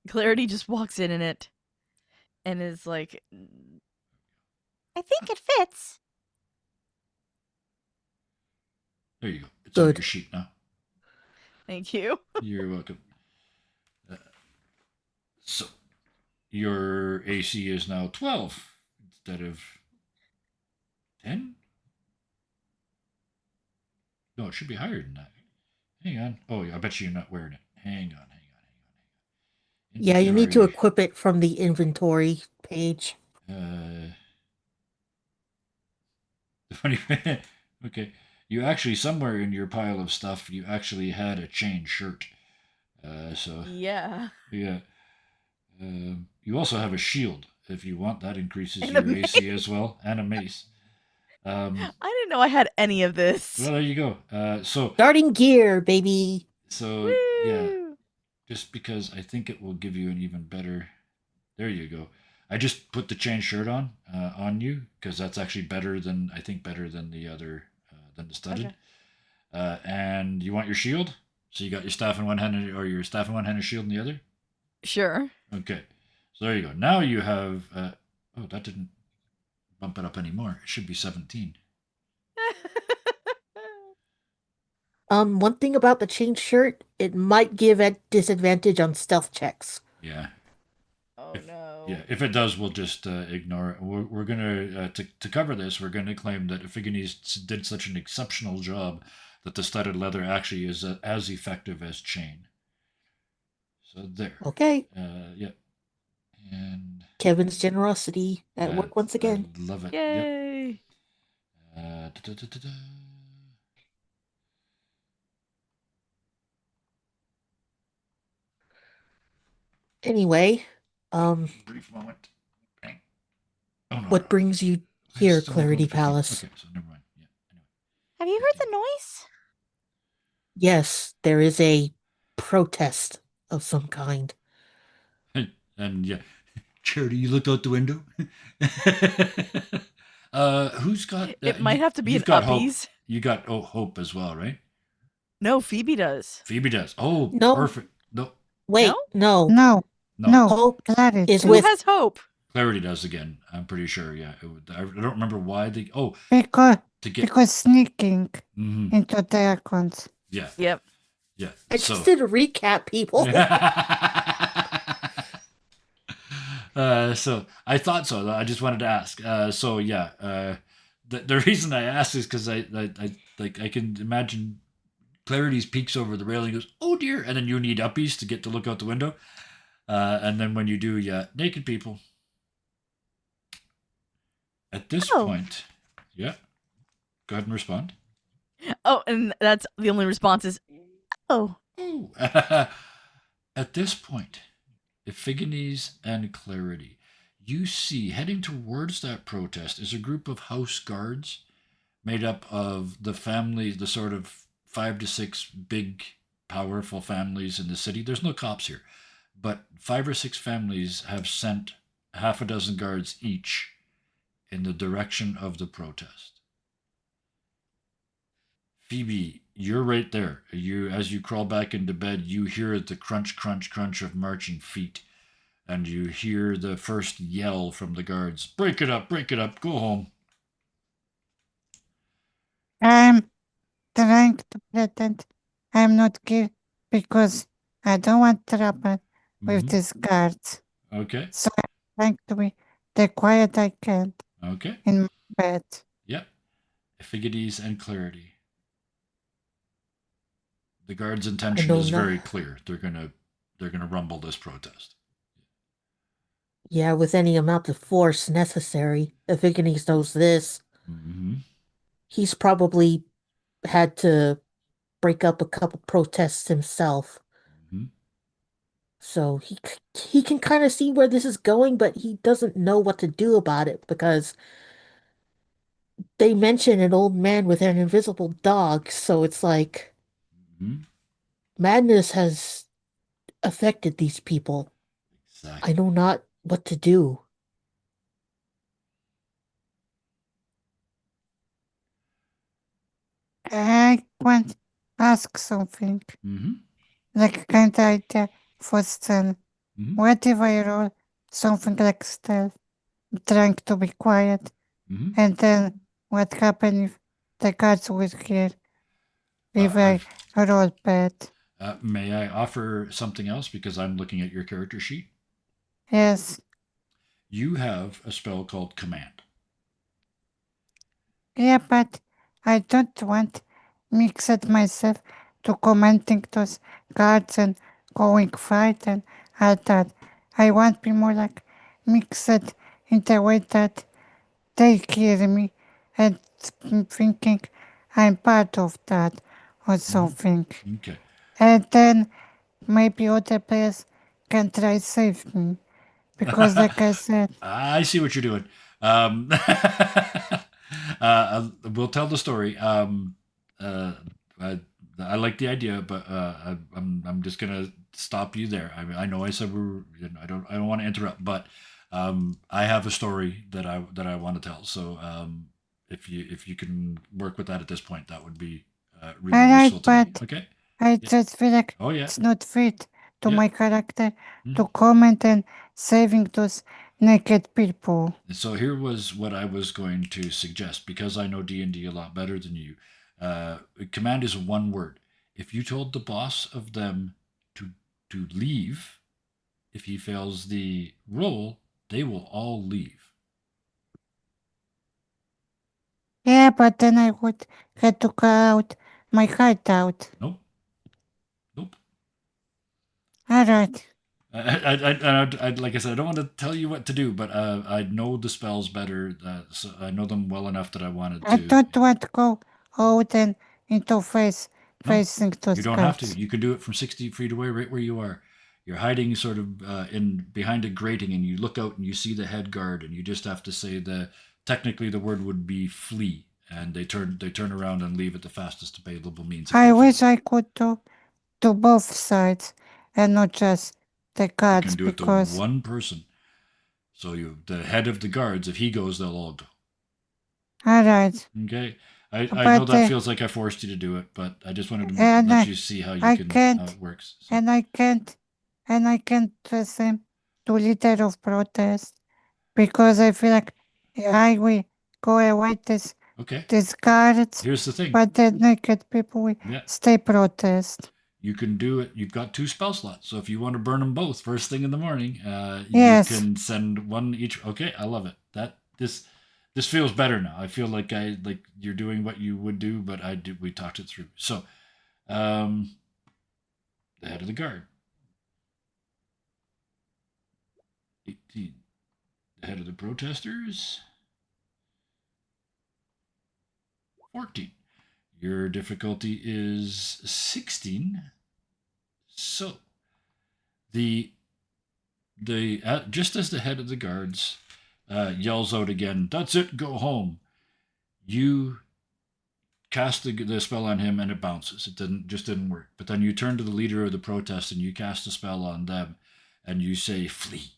Clarity just walks in it and is like, I think it fits. There you go. It's on Good. your sheet now. Thank you. You're welcome. So, your AC is now 12 instead of 10? No, it should be higher than that. Hang on. Oh, I bet you you're not wearing it. Hang on. Yeah, you need to Inventory. equip it from the inventory page. Okay. You actually, somewhere in your pile of stuff, you actually had a chain shirt. So, Yeah. yeah. You also have a shield. If you want, that increases And your a AC as well, and a mace. I didn't know I had any of this. Well, there you go. Starting gear, baby. So yeah, Woo! just because I think it will give you an even better. There you go. I just put the chain shirt on you because that's actually better than, I think, better than the other than the studded. Okay. And you want your shield? So you got your staff in one hand or your staff in one hand and shield in the other? Sure. Okay. So there you go. Now you have. Oh, that didn't bump it up anymore. It should be 17. One thing about the chain shirt, it might give a disadvantage on stealth checks. Yeah. Oh no. Yeah. If it does, we'll just ignore it. We're gonna to cover this. We're gonna claim that Iphigenes did such an exceptional job that the studded leather actually is as effective as chain. So there. Okay, Yeah. And Kevin's generosity at work once again. I love it. Yep. Yay. Da-da-da-da-da. Anyway, Brief moment. Bang. Oh no. what brings you I here, still got Clarity 15. Palace? Okay, so never mind. Yeah. Anyway. Have you heard the noise? Yes, there is a protest of some kind. And yeah, Charity, you looked out the window. Who's got? It might have to be you've an got Hope. Uppies. You got Hope as well, right? No, Phoebe does. Phoebe does. Oh, No. perfect. No, Wait, no. No, no. no, Hope Clarity. is Who with has hope? Clarity does again. I'm pretty sure. Yeah, I don't remember why they. Oh, because to get. because sneaking Mhm. into their accounts. Yeah, Yep. yeah. I so. just did a recap, people. So I thought so. I just wanted to ask. So yeah, the reason I asked is because I can imagine Clarity's peeks over the railing and goes, "Oh dear," and then you need uppies to get to look out the window. And then when you do, yeah, naked people. At this Oh. point, yeah, go ahead and respond. Oh, and that's the only response is, oh. Ooh. At this point, Iphigenes and Clarity, you see heading towards that protest is a group of house guards made up of the families, the sort of 5 to 6 big, powerful families in the city. There's no cops here, but 5 or 6 families have sent half a dozen guards each in the direction of the protest. Phoebe, you're right there. As you crawl back into bed, you hear the crunch, crunch, crunch of marching feet, and you hear the first yell from the guards. Break it up, go home. I'm trying to pretend I'm not here because I don't want trouble with Mhm. these guards. Okay, So I'm trying to be the quiet I can okay. in my bed. Yep. Iphigenes and Clarity. The guards' intention know is not- very clear. They're gonna rumble this protest. Yeah, with any amount of force necessary. If Iphigenes knows this, Mm-hmm. he's probably had to break up a couple protests himself. Mm-hmm. So he can kind of see where this is going, but he doesn't know what to do about it because they mention an old man with an invisible dog. So it's like Mm-hmm. madness has affected these people. Exactly. I know not what to do. I want to ask something, Mm-hmm. like a kind of idea for scene. Mm-hmm. What if I roll something like stealth, trying to be quiet, Mm-hmm. and then what happens if the guards will hear if I roll bad? May I offer something else because I'm looking at your character sheet? Yes, You have a spell called Command. yeah, but I don't want mix it myself to commenting those guards and going fight and all that. I want be more like mix it in the way that they hear me and thinking I'm part of that or something. Okay. And then maybe other players can try save me. Because like I said, I see what you're doing. We'll tell the story. I, I like the idea, but I'm just gonna stop you there. I mean, I know I said I don't want to interrupt, but I have a story that I want to tell. So if you can work with that at this point, that would be really Alright, useful to me. but Okay. I just feel like Oh yeah. it's not fit to Yeah. my character Mhm. to comment and saving those naked people. And so here was what I was going to suggest, because I know D&D a lot better than you. Command is one word. If you told the boss of them to leave, if he fails the roll, they will all leave. Yeah, but then I would have to cut out my heart out. Nope. Nope. All right. Like I said, I don't want to tell you what to do, but I know the spells better. So I know them well enough that I wanted I to. don't want to go out and into No, facing you those don't have to. guards. You can do it from 60 feet away, right where you are. You're hiding sort of in behind a grating, and you look out and you see the head guard, and you just have to say the. Technically, the word would be flee, and they turn around and leave at the fastest available means. I wish I could do both sides and not just the You guards can do it to because, one person. So the head of the guards, if he goes, they'll all go. all right. Okay. I know But that feels like I forced you to do it, but I just wanted to and let you see how you I can how can't it works. So. and I can't and I can't dress him to leader of protest because I feel like I will go away Okay. these guards, Here's the thing. but the naked people will Yeah. stay protest. You can do it. You've got 2 spell slots, so if you want to burn them both first thing in the morning, you Yes. can send one each. Okay, I love it. This feels better now. I feel like you're doing what you would do, but we talked it through. So, the head of the guard, 18. The head of the protesters, 14. Your difficulty is 16. So, the just as the head of the guards yells out again, "That's it, go home," you cast the spell on him and it bounces. It didn't work. But then you turn to the leader of the protest and you cast a spell on them, and you say, "Flee,"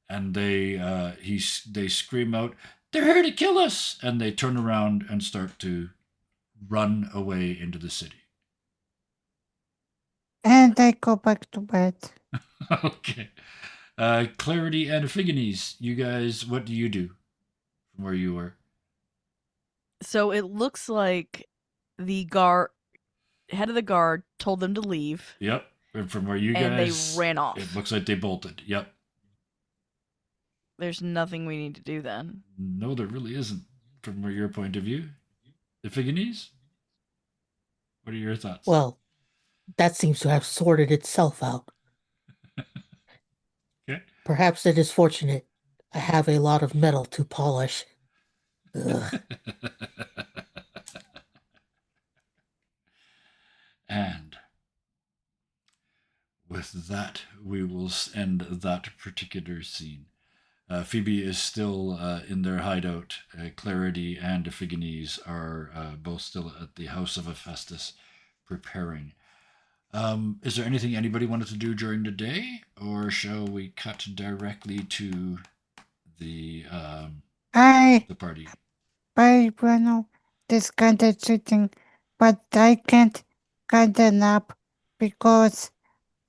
and they scream out, "They're here to kill us!" And they turn around and start to run away into the city. And I go back to bed. Okay. Clarity and Ephigenes, you guys, what do you do from where you were? So it looks like the head of the guard told them to leave, Yep. And from where you and they guys, ran off. it looks like they bolted. Yep. There's nothing we need to do then. No, there really isn't from your point of view. Ephigenes, what are your thoughts? Well, that seems to have sorted itself out. Okay. Perhaps it is fortunate I have a lot of metal to polish. Ugh. And with that, we will end that particular scene. Phoebe is still in their hideout. Clarity and Ephigenes are both still at the house of Hephaestus preparing. Is there anything anybody wanted to do during the day, or shall we cut directly to the party? Bueno, this kind of cheating, but I can't kind of nap because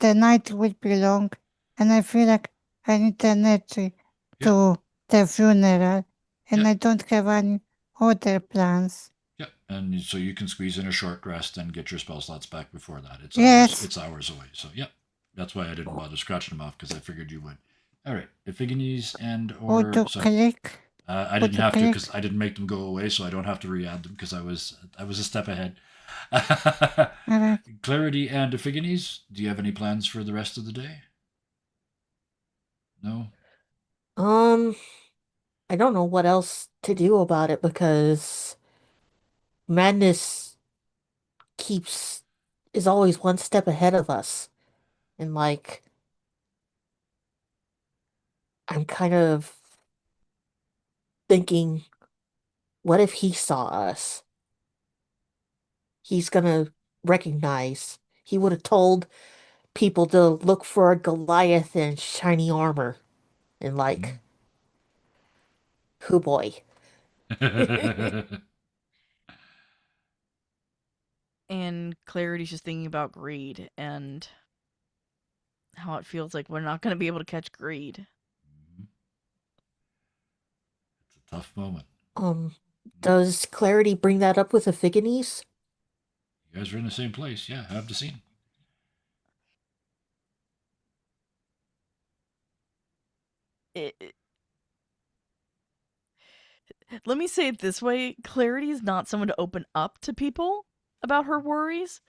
the night will be long and I feel like I need energy Yeah, to the funeral and yeah, I don't have any other plans. yeah. And so you can squeeze in a short rest and get your spell slots back before that. It's hours. Yes, It's hours away. So yeah, that's why I didn't bother scratching them off because I figured you would. All right, Ephigenes and would or you so click? I Would didn't you have to click? because I didn't make them go away, so I don't have to re-add them because I was a step ahead. Alright. Clarity and Ephigenes, do you have any plans for the rest of the day? No. Um, I don't know what else to do about it because madness keeps is always one step ahead of us. And like I'm kind of thinking, what if he saw us? He's gonna recognize. He would have told people to look for a Goliath in shiny armor. And like, hoo boy. And Clarity's just thinking about greed, and how it feels like we're not going to be able to catch Greed. Mhm. It's a tough moment. Does Clarity bring that up with Epiphanes? You guys are in the same place. Yeah, have the scene. It, let me say it this way: Clarity is not someone to open up to people about her worries.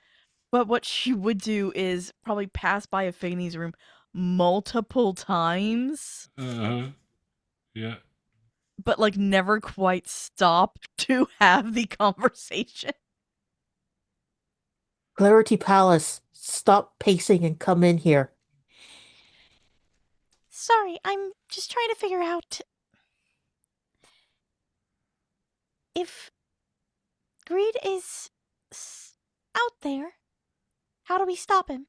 But what she would do is probably pass by a Fanny's room multiple times, Yeah. but like never quite stop to have the conversation. Clarity Palace, stop pacing and come in here. Sorry, I'm just trying to figure out if Greed is out there. How do we stop him?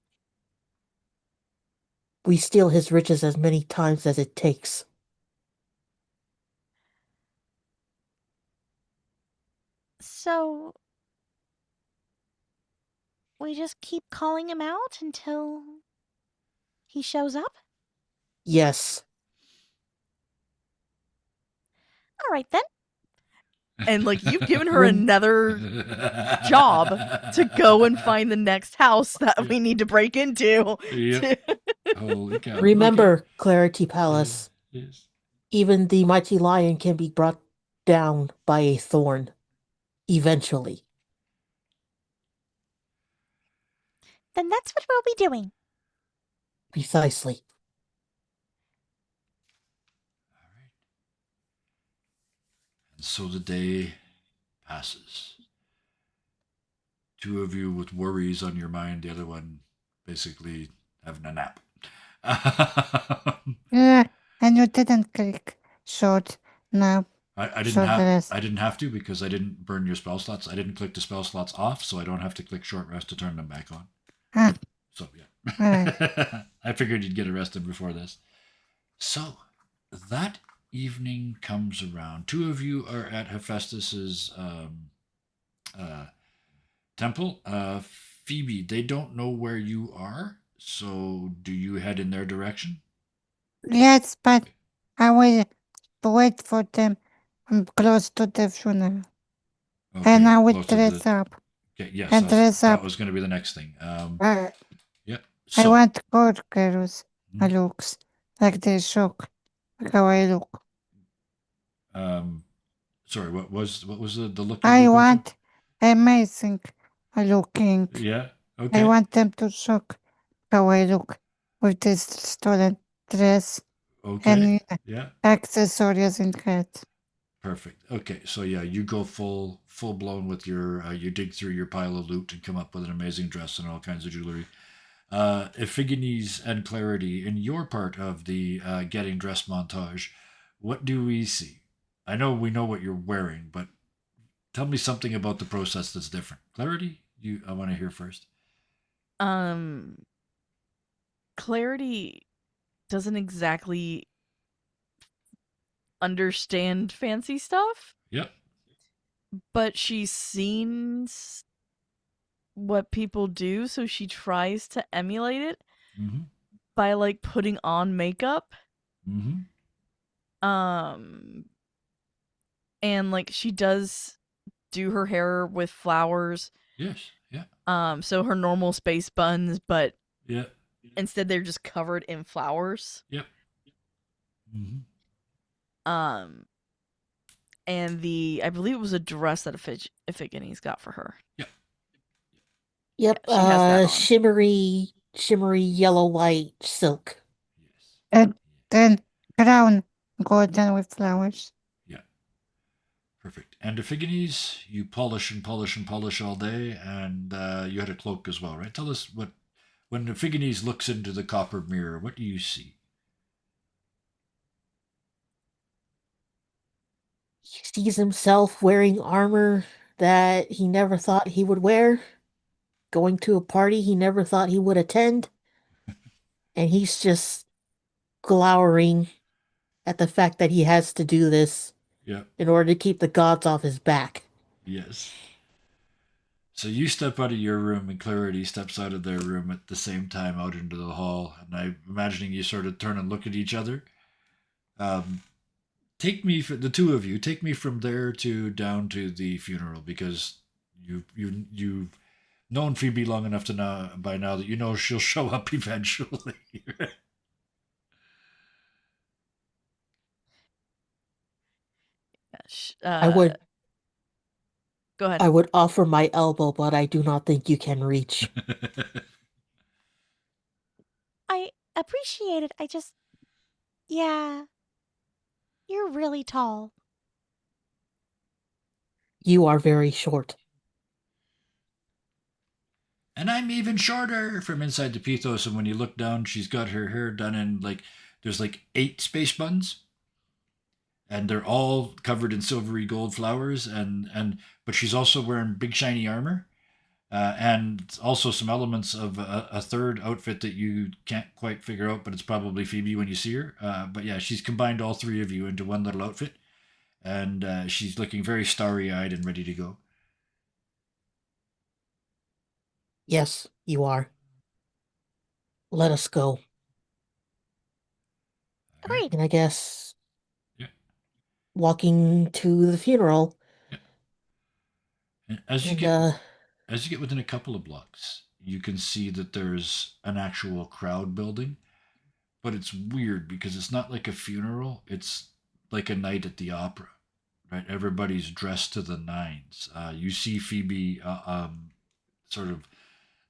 We steal his riches as many times as it takes. So we just keep calling him out until he shows up? Yes. All right then. And like you've given her another job to go and find the next house that we need to break into. Yep. Holy cow. Remember, Clarity Okay. Palace, Yes. even the mighty lion can be brought down by a thorn. Eventually. Then that's what we'll be doing. Precisely. And so the day passes. Two of you with worries on your mind, the other one basically having a nap. Yeah, and you didn't click short. No, I didn't short have rest. I didn't have to because I didn't burn your spell slots. I didn't click the spell slots off, so I don't have to click short rest to turn them back on. Ah, So alright. yeah. I figured you'd get arrested before this. So that evening comes around. Two of you are at Hephaestus's temple. Phoebe, they don't know where you are, so do you head in their direction? Yes, but I will wait for them close to the funeral. And Okay, I will close to dress the. up. Okay, yes, And dress that up. was going to be the next thing. Uh, Yeah. I So, want good girls. Mhm. Looks like they shock. Like how I look. um, sorry, what was the look you I were going for? want amazing looking. Yeah. I Okay. want them to shock how I look with this stolen dress Okay. and Yeah. accessories and hat. Perfect. Okay, so yeah, you go full blown with your you dig through your pile of loot and come up with an amazing dress and all kinds of jewelry. Epiphanes and Clarity, in your part of the getting dressed montage, what do we see? I know we know what you're wearing, but tell me something about the process that's different. Clarity, I want to hear first. Clarity doesn't exactly understand fancy stuff, Yep. but she's seen what people do, so she tries to emulate it Mm-hmm. by like putting on makeup. Mm-hmm. Um and like she does do her hair with flowers. Yes. Yeah. So her normal space buns, but Yeah. instead they're just covered in flowers. Yep. Mm-hmm. Um and I believe it was a dress that Iphigenes got for her. Yep. Yep, Yeah, she has that on. shimmery yellow white silk. Yes. And then crown golden with flowers. Yeah. Perfect. And Epiphanes, you polish and polish and polish all day, and you had a cloak as well, right? Tell us when Epiphanes looks into the copper mirror, what do you see? He sees himself wearing armor that he never thought he would wear, going to a party he never thought he would attend, and he's just glowering at the fact that he has to do this Yeah. in order to keep the gods off his back. Yes. So you step out of your room, and Clarity steps out of their room at the same time out into the hall. And I'm imagining you sort of turn and look at each other. Um, take me, for the two of you, take me from there to down to the funeral because you've known Phoebe long enough to know by now that you know she'll show up eventually. I would Go ahead. I would offer my elbow, but I do not think you can reach. I appreciate it. Yeah, you're really tall. You are very short. And I'm even shorter from inside the Pithos. And when you look down, she's got her hair done in there's 8 space buns, and they're all covered in silvery gold flowers. But she's also wearing big shiny armor, and also some elements of a third outfit that you can't quite figure out, but it's probably Phoebe when you see her. But yeah, she's combined all three of you into one little outfit, and she's looking very starry-eyed and ready to go. Yes, you are. Let us go. Agreed. And I guess Yeah. walking to the funeral. Yeah. And as you And get within a couple of blocks, you can see that there's an actual crowd building, but it's weird because it's not like a funeral. It's like a night at the opera, right? Everybody's dressed to the nines. You see Phoebe sort of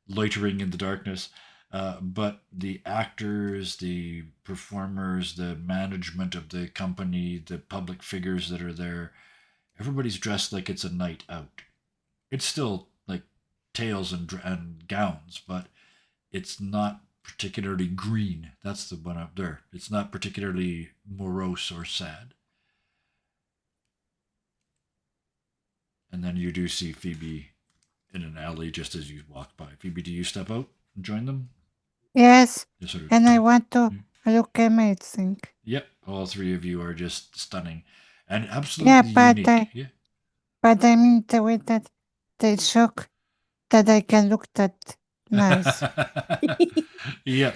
loitering in the darkness. But the actors, the performers, the management of the company, the public figures that are there, everybody's dressed like it's a night out. It's still like tails and gowns, but it's not particularly green. That's the one up there. It's not particularly morose or sad. And then you do see Phoebe in an alley just as you walk by. Phoebe, do you step out and join them? Yes, Just sort of, and I want to look amazing. Yep, all three of you are just stunning and Yeah, absolutely unique. Yeah. but I mean the way that they shook that I can look that nice. Yep.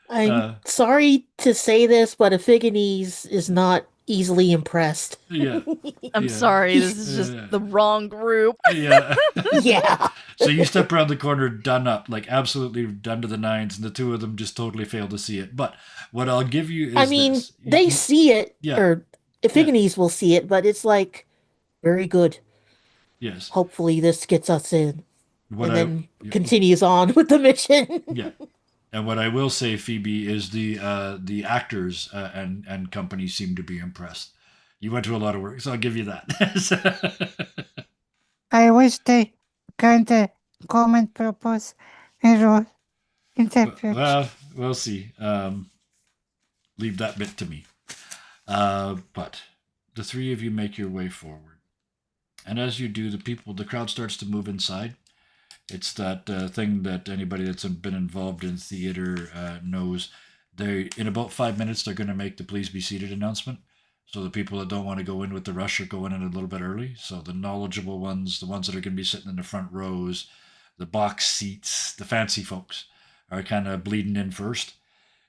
I'm sorry to say this, but Iphigenes is not easily impressed. Yeah. I'm Yeah. sorry, this is just the wrong group. Yeah. Yeah. So you step around the corner, done up, like absolutely done to the nines, and the two of them just totally fail to see it. But what I'll give you is I mean, this. they see it, Yeah. or Iphigenes will see it, but it's like, very good. Yes. Hopefully this gets us in. What And I then continues on with the mission. Yeah. And what I will say, Phoebe, is the actors and company seem to be impressed. You went to a lot of work, so I'll give you that. I wish they kind of come and propose a role in the future. Well, we'll see. Leave that bit to me. But the three of you make your way forward, and as you do, the crowd starts to move inside. It's that thing that anybody that's been involved in theater knows. In about 5 minutes, they're going to make the "Please be seated" announcement. So the people that don't want to go in with the rush are going in a little bit early. So the knowledgeable ones, the ones that are going to be sitting in the front rows, the box seats, the fancy folks, are kind of bleeding in first.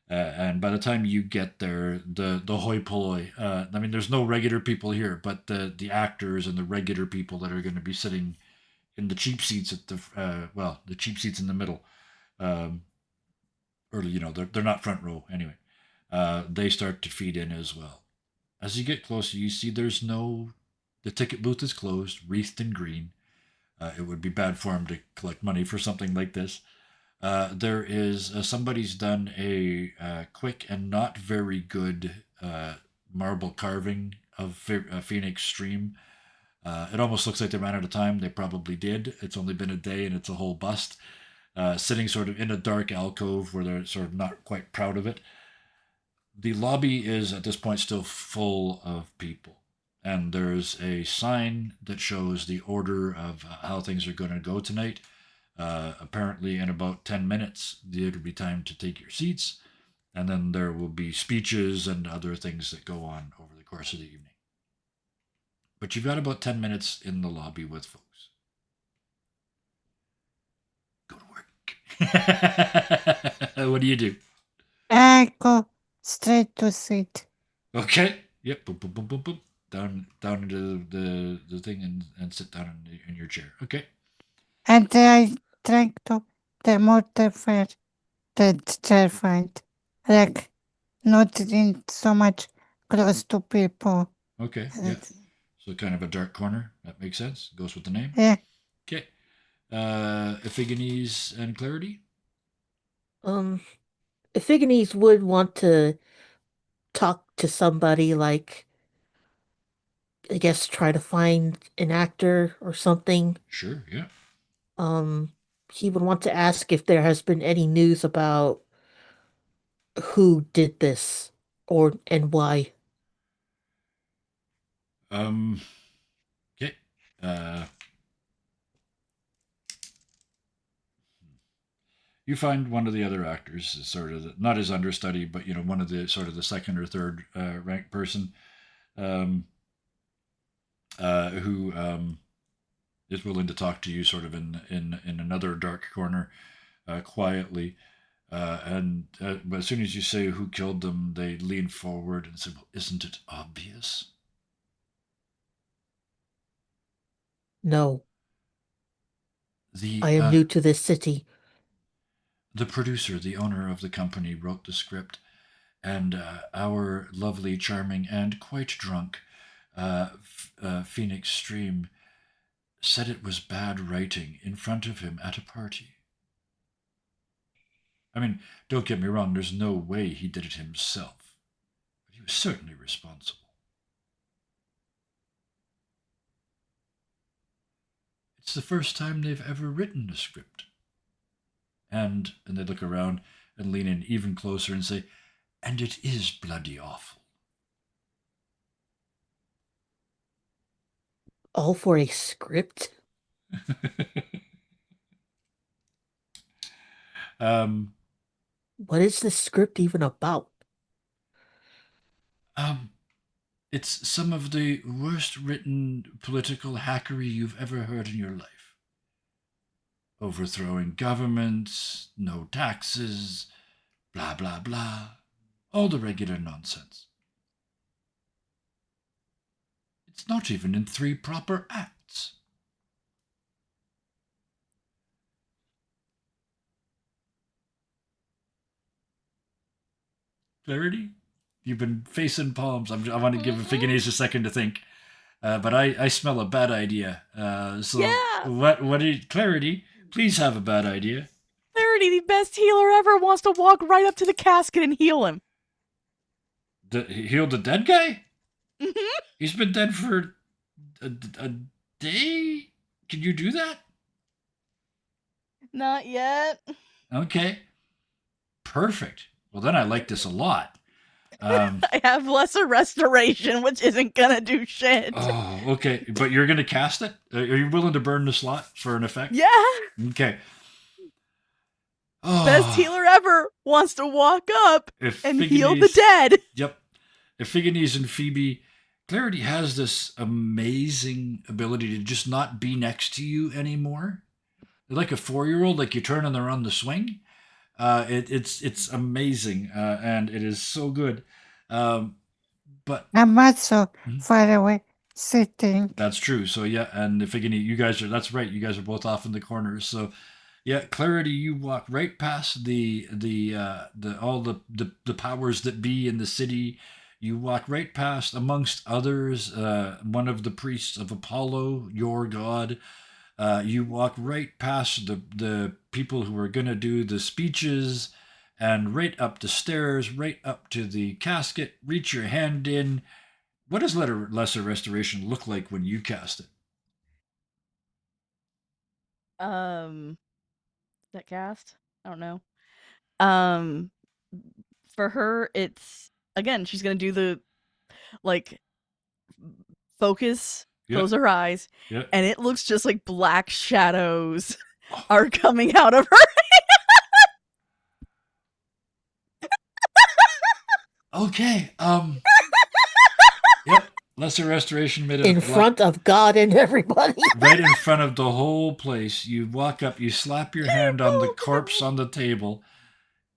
And by the time you get there, the hoi polloi. I mean, there's no regular people here, but the actors and the regular people that are going to be sitting in the cheap seats at the cheap seats in the middle, or they're not front row anyway. They start to feed in as well. As you get closer, you see the ticket booth is closed, wreathed in green. It would be bad form to collect money for something like this. There is somebody's done a quick and not very good marble carving of Phoenix Stream. It almost looks like they ran out of time. They probably did. It's only been a day and it's a whole bust. Sitting sort of in a dark alcove where they're sort of not quite proud of it. The lobby is at this point still full of people. And there's a sign that shows the order of how things are going to go tonight. Apparently, in about 10 minutes, it'll be time to take your seats. And then there will be speeches and other things that go on over the course of the evening. But you've got about 10 minutes in the lobby with folks. What do you do? I go straight to sit. Okay. Yep. Boom, boom, boom, boom, boom. Down into the thing and sit down in your chair. Okay. And I drank to the mortified, the terrified. Like, not in so much close to people. Okay. Yeah. So kind of a dark corner. That makes sense. Goes with the name. Yeah. Okay. Epiphanes and Clarity. Epiphanes would want to talk to somebody, like, I guess, try to find an actor or something. Sure. Yeah. Um, he would want to ask if there has been any news about who did this or and why. Okay. You find one of the other actors, is sort of not his understudy, but one of the sort of the second or third ranked person, um, who is willing to talk to you, sort of in another dark corner, quietly. But as soon as you say who killed them, they lean forward and say, "Well, isn't it obvious?" No, The I am new to this city. the producer, the owner of the company, wrote the script, and our lovely, charming, and quite drunk Phoenix Stream said it was bad writing in front of him at a party. I mean, don't get me wrong, there's no way he did it himself, but he was certainly responsible. It's the first time they've ever written a script. And they look around and lean in even closer and say, and it is bloody awful. All for a script? um, What is this script even about? It's some of the worst written political hackery you've ever heard in your life. Overthrowing governments, no taxes, blah, blah, blah. All the regular nonsense. It's not even in 3 proper acts. Clarity? You've been facing palms. I want to give Epiphanes a second to think. But I smell a bad idea. So Yeah. what did Clarity? Please have a bad idea. Clarity, the best healer ever, wants to walk right up to the casket and heal him. Heal the dead guy? Mm-hmm. He's been dead for a day? Can you do that? Not yet. Okay. Perfect. Well, then I like this a lot. I have lesser restoration, which isn't gonna do shit. Oh, okay. But you're going to cast it? Are you willing to burn the slot for an effect? Yeah. Okay. Oh, Best healer ever wants to walk up and heal the Epiphanes- dead. Yep. Epiphanes and Phoebe, Clarity has this amazing ability to just not be next to you anymore. They're like a 4-year-old, like you turn and they're on the swing. It's amazing, and it is so good. But I'm also far away sitting. that's true. So yeah, and Epiphanes, you guys are. That's right. You guys are both off in the corners. So yeah, Clarity, you walk right past the all the powers that be in the city. You walk right past, amongst others, one of the priests of Apollo, your god. You walk right past the people who are going to do the speeches, and right up the stairs, right up to the casket. Reach your hand in. What does lesser restoration look like when you cast it? That cast? I don't know. For her, it's again, she's gonna do the like focus, close her eyes, and it looks just like black shadows are coming out of her. Okay. Yep. Lesser restoration made of In front of God and everybody. right in front of the whole place. You walk up, you slap your hand on the corpse on the table.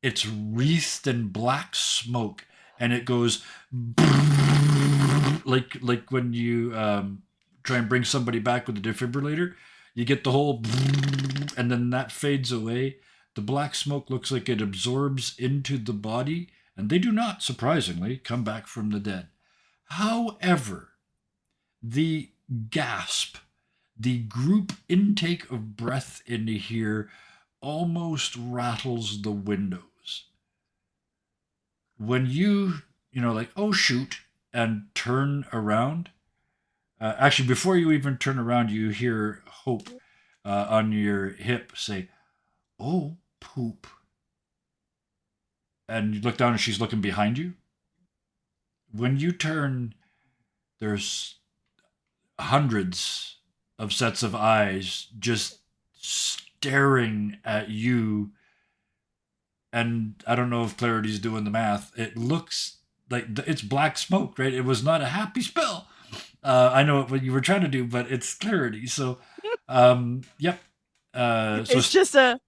It's wreathed in black smoke, and it goes like when you try and bring somebody back with a defibrillator. You get the whole, and then that fades away. The black smoke looks like it absorbs into the body, and they do not, surprisingly, come back from the dead. However, the gasp, the group intake of breath in here almost rattles the windows. When like, oh shoot, and turn around, actually, before you even turn around, you hear Hope on your hip say, oh, poop. And you look down and she's looking behind you. When you turn, there's hundreds of sets of eyes just staring at you. And I don't know if Clarity's doing the math. It looks like it's black smoke, right? It was not a happy spell. I know what you were trying to do, but it's Clarity. So, yep. It's just a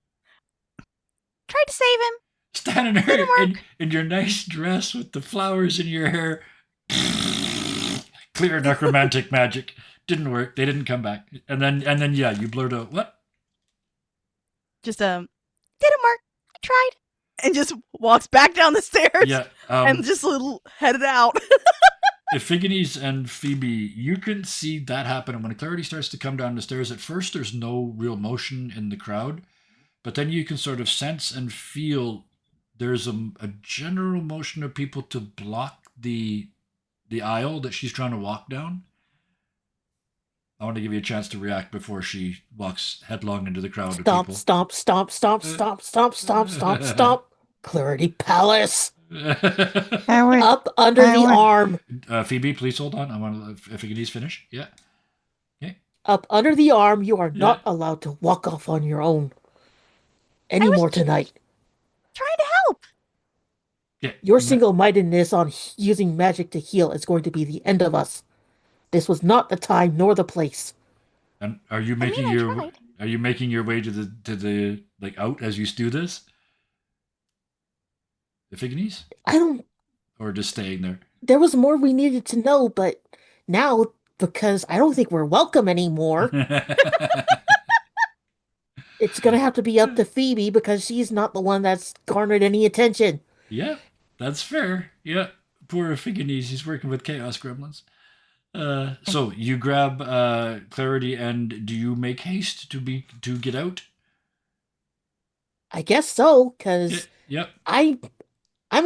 Tried to save him. Standing there Didn't work. in your nice dress with the flowers in your hair. Clear necromantic magic. Didn't work. They didn't come back. And then yeah, you blurt out, what? just Didn't work. I tried. and just walks back down the stairs Yeah. and just headed out. Iphigenes and Phoebe, you can see that happen. And when Clarity starts to come down the stairs, at first there's no real motion in the crowd, but then you can sort of sense and feel there's a general motion of people to block the aisle that she's trying to walk down. I want to give you a chance to react before she walks headlong into the crowd of people. Stomp, stomp, stomp, stomp, stomp, stomp, stomp, stomp. Clarity Palace. I will. Up under I the would- arm. Phoebe, please hold on. I want to, if Iphigenes finish. Yeah. Up under the arm. You are Yeah. not allowed to walk off on your own anymore tonight. Trying to help. Yeah. Your single-mindedness on using magic to heal is going to be the end of us. This was not the time nor the place. And are you I making tried. are you making your way to the like out as you do this? Iphigenes? I don't. Or just staying there? There was more we needed to know, but now, because I don't think we're welcome anymore, it's gonna have to be up to Phoebe because she's not the one that's garnered any attention. Yeah, that's fair. Yeah, poor Iphigenes, he's working with chaos gremlins. So you grab Clarity, and do you make haste to get out? I guess so, because Yep. I'm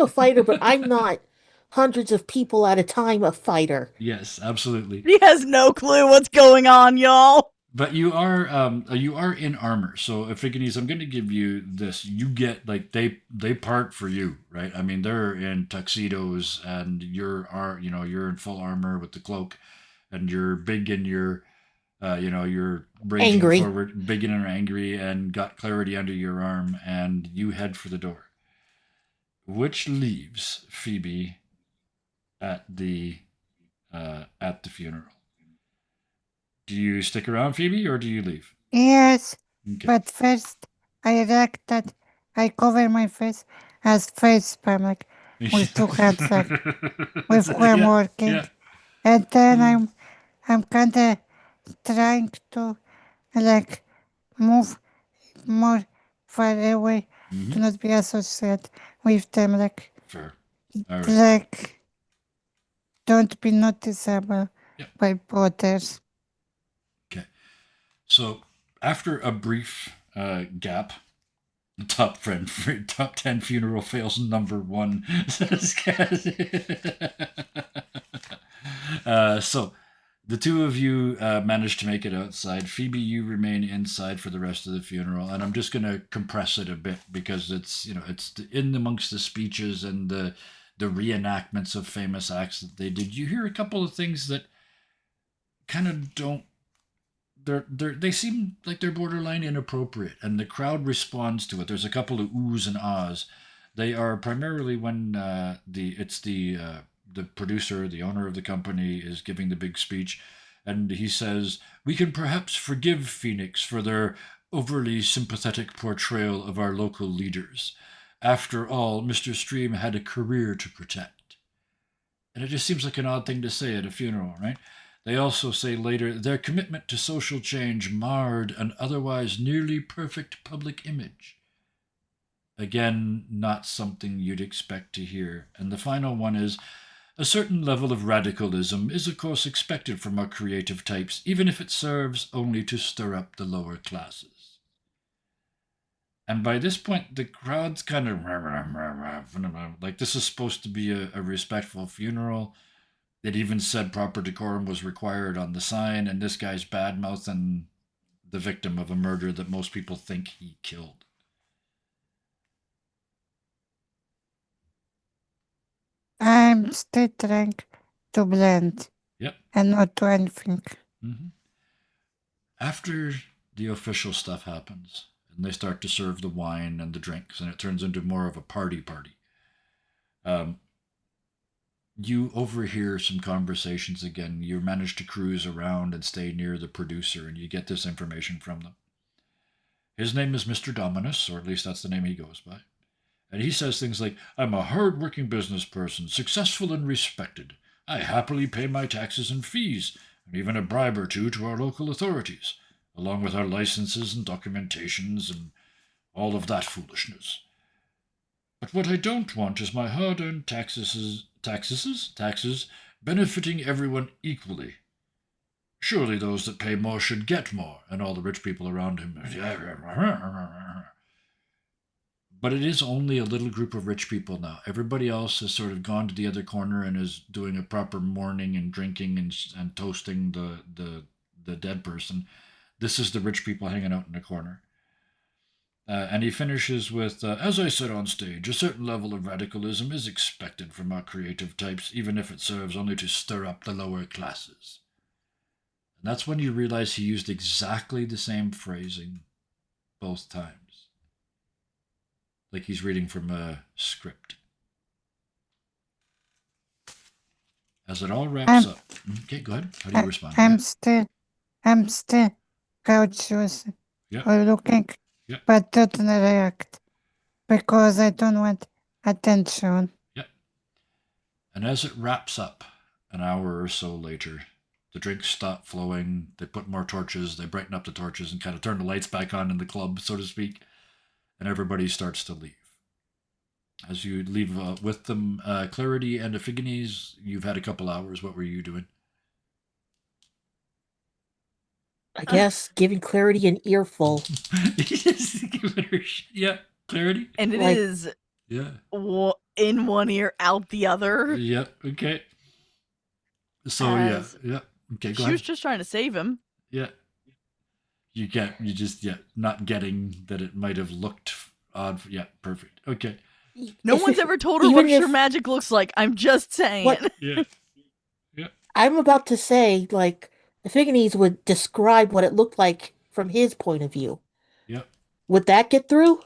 a fighter, but I'm not hundreds of people at a time a fighter. Yes, absolutely. He has no clue what's going on, y'all. But you are in armor. So Iphigenes, I'm going to give you this. You get like they part for you, right? I mean, they're in tuxedos, and you're in full armor with the cloak, and you're big in your you're raging Angry. forward, big and angry, and got Clarity under your arm, and you head for the door, which leaves Phoebe at the funeral. Do you stick around, Phoebe, or do you leave? Yes, Okay. but first I reacted. I cover my face as face palm, like with two hands, like with who I'm working. Yeah. And then I'm kind of trying to like move more far away to not be associated with them, like Fair. All right. like don't be noticeable Yep. by others. Okay. So after a brief gap, the top 10 funeral fails number 1 says so the two of you managed to make it outside. Phoebe, you remain inside for the rest of the funeral, and I'm just going to compress it a bit because it's in amongst the speeches and the reenactments of famous acts that they did. You hear a couple of things that kind of don't. They seem like they're borderline inappropriate, and the crowd responds to it. There's a couple of oohs and ahs. They are primarily when it's the the producer, the owner of the company, is giving the big speech, and he says, "We can perhaps forgive Phoenix for their overly sympathetic portrayal of our local leaders. After all, Mr. Stream had a career to protect." And it just seems like an odd thing to say at a funeral, right? They also say later, "Their commitment to social change marred an otherwise nearly perfect public image." Again, not something you'd expect to hear. And the final one is, "A certain level of radicalism is, of course, expected from our creative types, even if it serves only to stir up the lower classes." And by this point, the crowd's kind of like, this is supposed to be a respectful funeral. It even said proper decorum was required on the sign, and this guy's bad mouthing the victim of a murder that most people think he killed. I'm still trying to blend Yep. and not do anything. Mm-hmm. After the official stuff happens, and they start to serve the wine and the drinks, and it turns into more of a party. You overhear some conversations again. You manage to cruise around and stay near the producer, and you get this information from them. His name is Mr. Dominus, or at least that's the name he goes by. And he says things like, "I'm a hard-working business person, successful and respected. I happily pay my taxes and fees, and even a bribe or two to our local authorities, along with our licenses and documentations and all of that foolishness. But what I don't want is my hard-earned taxes benefiting everyone equally. Surely those that pay more should get more," and all the rich people around him. But it is only a little group of rich people now. Everybody else has sort of gone to the other corner and is doing a proper mourning and drinking and toasting the dead person. This is the rich people hanging out in the corner. And he finishes with, "As I said on stage, a certain level of radicalism is expected from our creative types, even if it serves only to stir up the lower classes." And that's when you realize he used exactly the same phrasing both times. Like he's reading from a script. As it all wraps up. Okay, go ahead. How do you respond? I'm still cautious Yep. or looking, Yep. but don't react because I don't want attention. Yep. And as it wraps up, an hour or so later, the drinks stop flowing. They put more torches. They brighten up the torches and kind of turn the lights back on in the club, so to speak. And everybody starts to leave. As you leave with them, Clarity and Ephigenes, you've had a couple hours. What were you doing? I guess giving Clarity an earful. Yeah, Clarity. And it Like- is Yeah. in one ear, out the other. Yep. Okay. So As- yeah. Okay, go She ahead. was just trying to save him. Yeah. You just not getting that it might have looked odd. Yeah, perfect. Okay. No If one's it- ever told her even what your if- magic looks like. I'm just saying. What- Yeah. I'm about to say, like, Ephigenes would describe what it looked like from his point of view. Yep. Would that get through?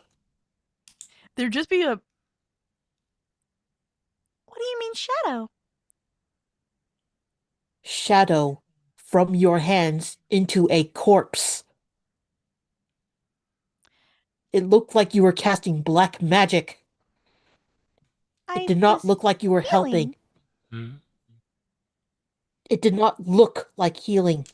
There'd just be a. What do you mean, shadow? Shadow from your hands into a corpse. It looked like you were casting black magic. I It did not was look like you were helping. healing. Mhm. It did not look like healing.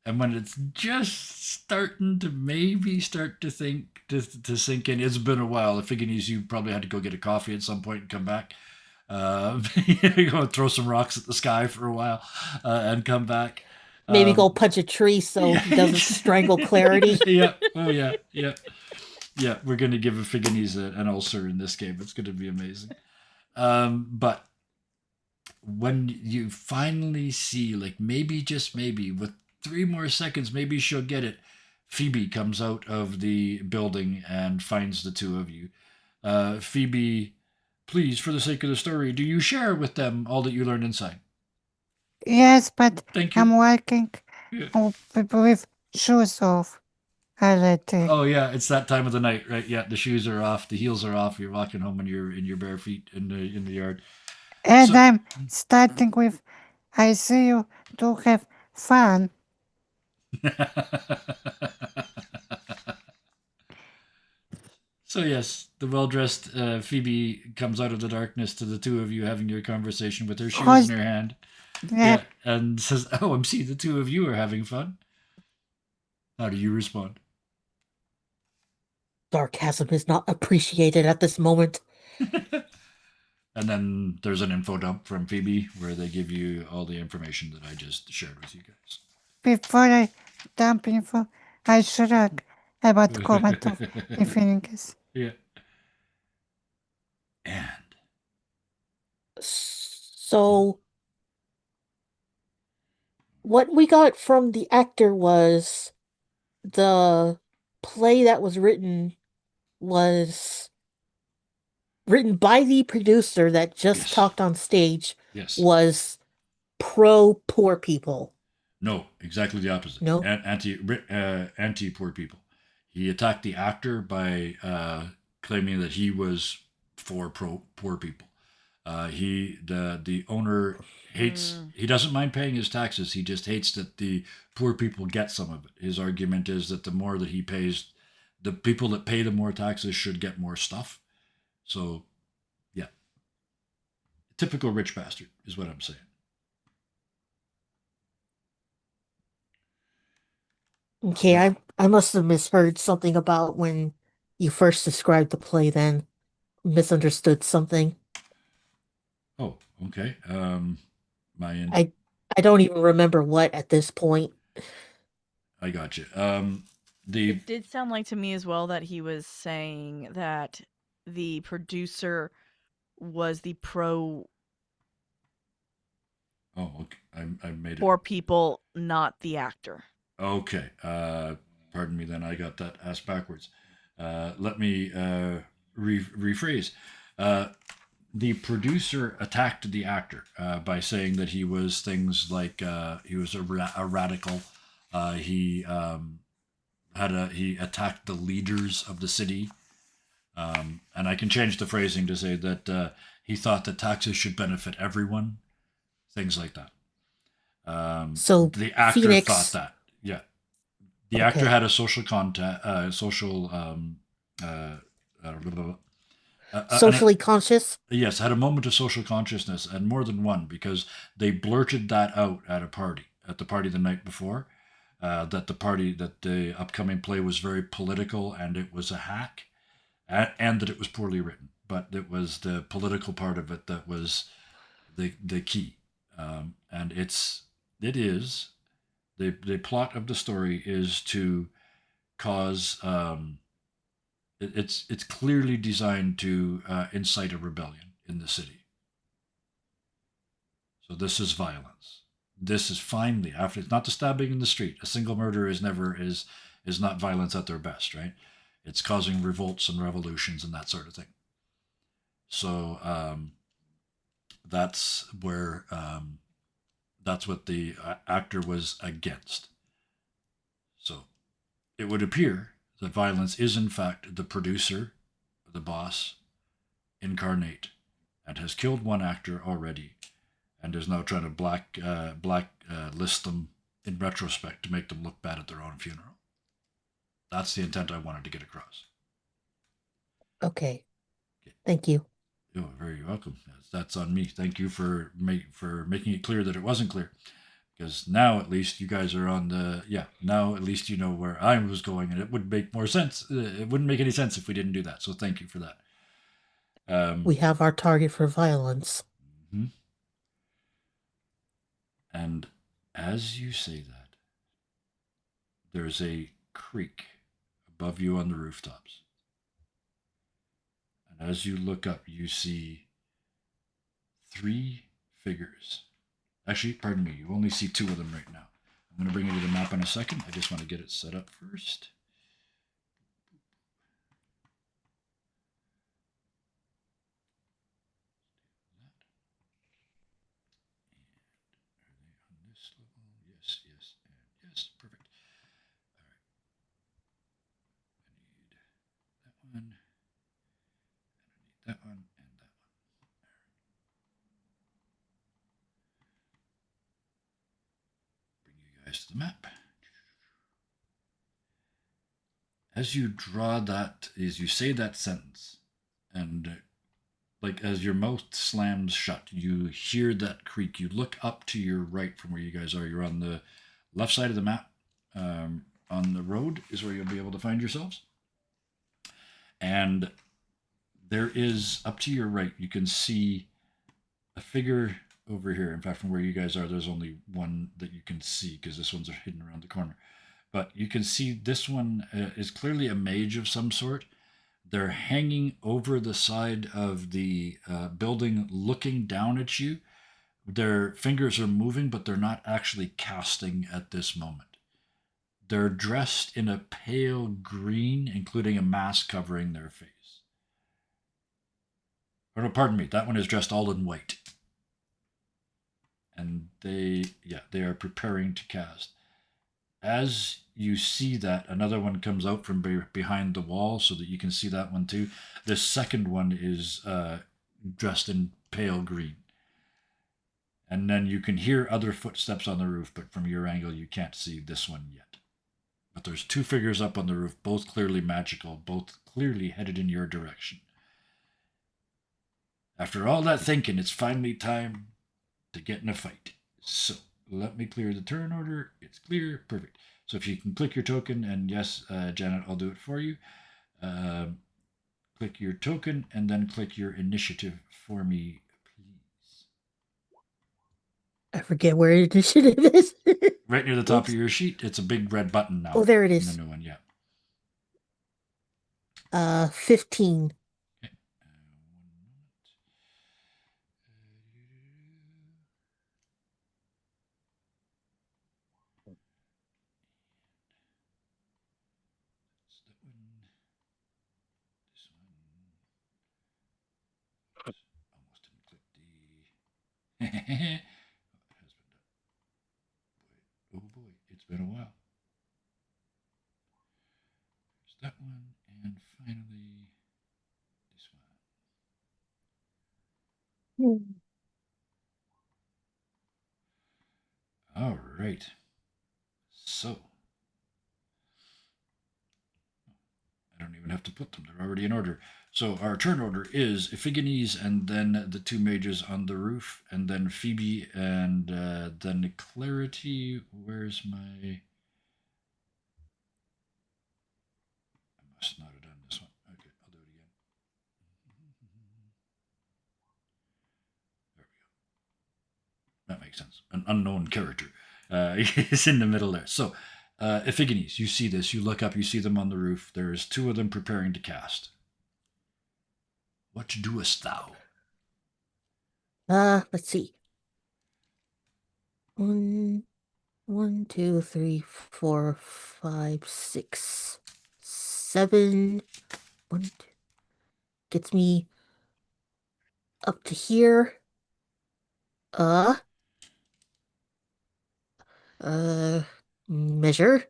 And when it's just starting to maybe start to think to sink in, it's been a while. Ephigenes, you probably had to go get a coffee at some point and come back. You go throw some rocks at the sky for a while and come back. Maybe go punch a tree so he doesn't strangle Clarity. Yeah. Oh yeah. Yeah. Yeah. We're gonna give Ephigenes an ulcer in this game. It's gonna be amazing. But when you finally see, like, maybe, just maybe, with 3 more seconds, maybe she'll get it. Phoebe comes out of the building and finds the two of you. Phoebe, please, for the sake of the story, do you share with them all that you learned inside? Yes, but Thank you. I'm walking Yeah. with shoes off. already. Oh yeah, it's that time of the night, right? Yeah, the shoes are off, the heels are off. You're walking home in your bare feet in the yard. And So I'm starting with, I see you do have fun. So yes, the well-dressed Phoebe comes out of the darkness to the two of you having your conversation with her shoes in Who's her hand. yeah, Yeah, and says, "Oh, I'm seeing the two of you are having fun." How do you respond? Sarcasm is not appreciated at this moment. And then there's an info dump from Phoebe where they give you all the information that I just shared with you before I dump info, I shrug about comment of guys. Infinix. Yeah. And So, what we got from the actor was the play that was written by the producer that just yes, talked on stage yes. was pro poor people. No, exactly the opposite. No? Anti poor people. He attacked the actor by claiming that he was for poor people. The owner hates. He doesn't mind paying his taxes. He just hates that the poor people get some of it. His argument is that the more that he pays, the people that pay the more taxes should get more stuff. So, yeah, typical rich bastard is what I'm saying. Okay, I must have misheard something about when you first described the play then. Misunderstood something. Oh, okay. My end. I don't even remember what at this point. I got you. The It did sound like to me as well that he was saying that the producer was the pro oh, okay. I made it. poor people, not the actor. Okay. Pardon me. Then I got that asked backwards. Let me rephrase. Uh, the producer attacked the actor by saying that he was things like he was a radical. He attacked the leaders of the city, and I can change the phrasing to say that he thought that taxes should benefit everyone, things like that. So The actor thought Phoenix, that, yeah, the actor okay. had a social contact, social, uh, and Socially conscious? yes, had a moment of social consciousness, and more than one, because they blurted that out at the party the night before, that the upcoming play was very political and it was a hack, and that it was poorly written. But it was the political part of it that was the key, and it is the plot of the story is to cause it's clearly designed to incite a rebellion in the city. So this is violence. This is finally after it's not the stabbing in the street. A single murder is not violence at their best, right? It's causing revolts and revolutions and that sort of thing. So that's where that's what the actor was against. So it would appear that violence is in fact the producer, the boss, incarnate, and has killed one actor already, and is now trying to black list them in retrospect to make them look bad at their own funeral. That's the intent I wanted to get across. Okay. Okay. Thank you. You're very welcome. That's on me. Thank you for making it clear that it wasn't clear. Because now at least you guys are on the now at least you know where I was going, and it would make more sense. It wouldn't make any sense if we didn't do that. So thank you for that. We have our target for violence. Mhm. And as you say that, there's a creek above you on the rooftops. And as you look up, you see three figures. Actually, pardon me, you only see two of them right now. I'm going to bring you to the map in a second. I just want to get it set up first. On this level, yes, yes, and yes, perfect. guys to the map. As you draw that, as you say that sentence, and like as your mouth slams shut, you hear that creak. You look up to your right from where you guys are. You're on the left side of the map. On the road is where you'll be able to find yourselves. And there is, up to your right, you can see a figure over here. In fact, from where you guys are, there's only one that you can see because this one's hidden around the corner. But you can see this one is clearly a mage of some sort. They're hanging over the side of the building, looking down at you. Their fingers are moving, but they're not actually casting at this moment. They're dressed in a pale green, including a mask covering their face. Or no, pardon me, that one is dressed all in white. And they are preparing to cast. As you see that, another one comes out from behind the wall so that you can see that one too. This second one is dressed in pale green. And then you can hear other footsteps on the roof, but from your angle you can't see this one yet. But there's two figures up on the roof, both clearly magical, both clearly headed in your direction. After all that thinking, it's finally time to get in a fight. So let me clear the turn order. It's clear. Perfect. So if you can click your token, and yes, Janet, I'll do it for you. Click your token and then click your initiative for me, please. I forget where initiative is. Right near the top of your sheet. It's a big red button now. Oh, there it is. The new one, yeah. 15. Okay. Almost didn't click the. Oh boy, it's been a while. There's that one, and finally this one. All right. So I don't even have to put them; they're already in order. So our turn order is Iphigenies, and then the two mages on the roof, and then Phoebe, and then Clarity. Where's my? I must not have done this one. Okay, I'll do it again. There we go. That makes sense. An unknown character is in the middle there. So, Iphigenies, you see this. You look up, you see them on the roof. There's two of them preparing to cast. What doest thou? Let's see. 1, 2, 3, 4, 5, 6, 7. 1, 2. Gets me up to here. Measure.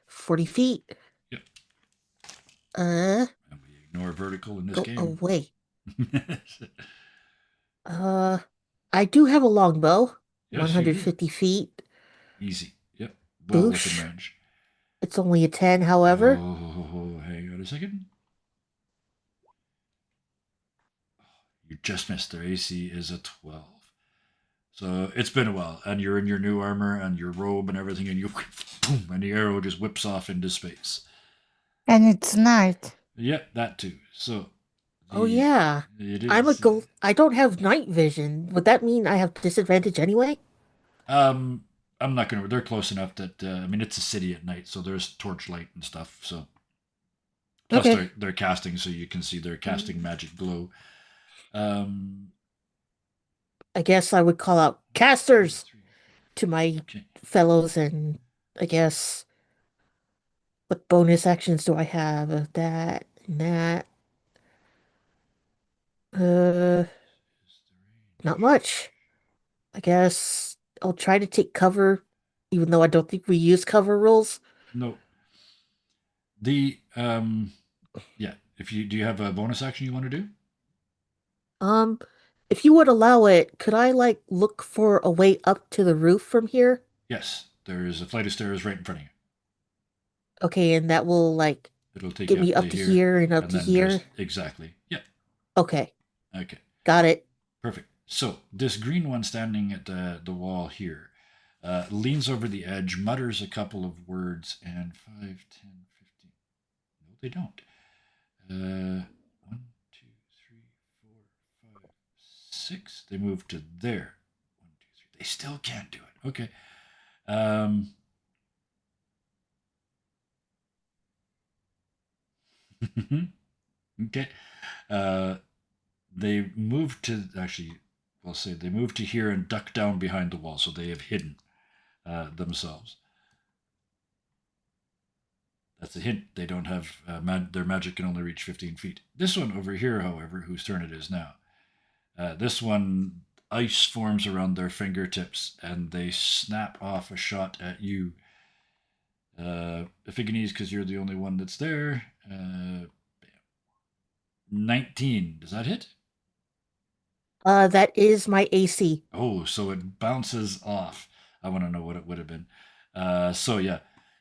40 feet. Yep. Uh, And we ignore vertical in this go game. away. I do have a longbow. Yes, 150 feet. Easy. Yep. Well Boosh. within range. It's only a 10, however. Oh, hang on a second. You just missed. Their AC is a 12. So it's been a while, and you're in your new armor and your robe and everything, and you boom, and the arrow just whips off into space. And it's night. Yep, that too. So. Oh yeah. It is. I'm a gold. I don't have night vision. Would that mean I have disadvantage anyway? I'm not gonna. They're close enough that I mean it's a city at night, so there's torchlight and stuff. So plus Okay. they're casting, so you can see their casting magic glow. I guess I would call out casters to my Okay. fellows, and I guess what bonus actions do I have of that and that? Not much. I guess I'll try to take cover, even though I don't think we use cover rules. No. The yeah. If you do you have a bonus action you want to do? If you would allow it, could I like look for a way up to the roof from here? Yes, there is a flight of stairs right in front of you. Okay, and that will like It'll take get you me up up to to here and up and to then just here. exactly. Yep. Okay, Okay. got it. Perfect. So this green one standing at the wall here leans over the edge, mutters a couple of words, and 5, 10, 15. No, they don't. 1, 2, 3, 4, 5, 6. They move to there. 1, 2, 3. They still can't do it. Okay. Okay. They move to actually. I'll say they move to here and duck down behind the wall, so they have hidden themselves. That's a hint. They don't have their magic can only reach 15 feet. This one over here, however, whose turn it is now, this one ice forms around their fingertips and they snap off a shot at you. Epiphanes, because you're the only one that's there. 19. Does that hit? That is my AC. Oh, so it bounces off. I want to know what it would have been. So yeah,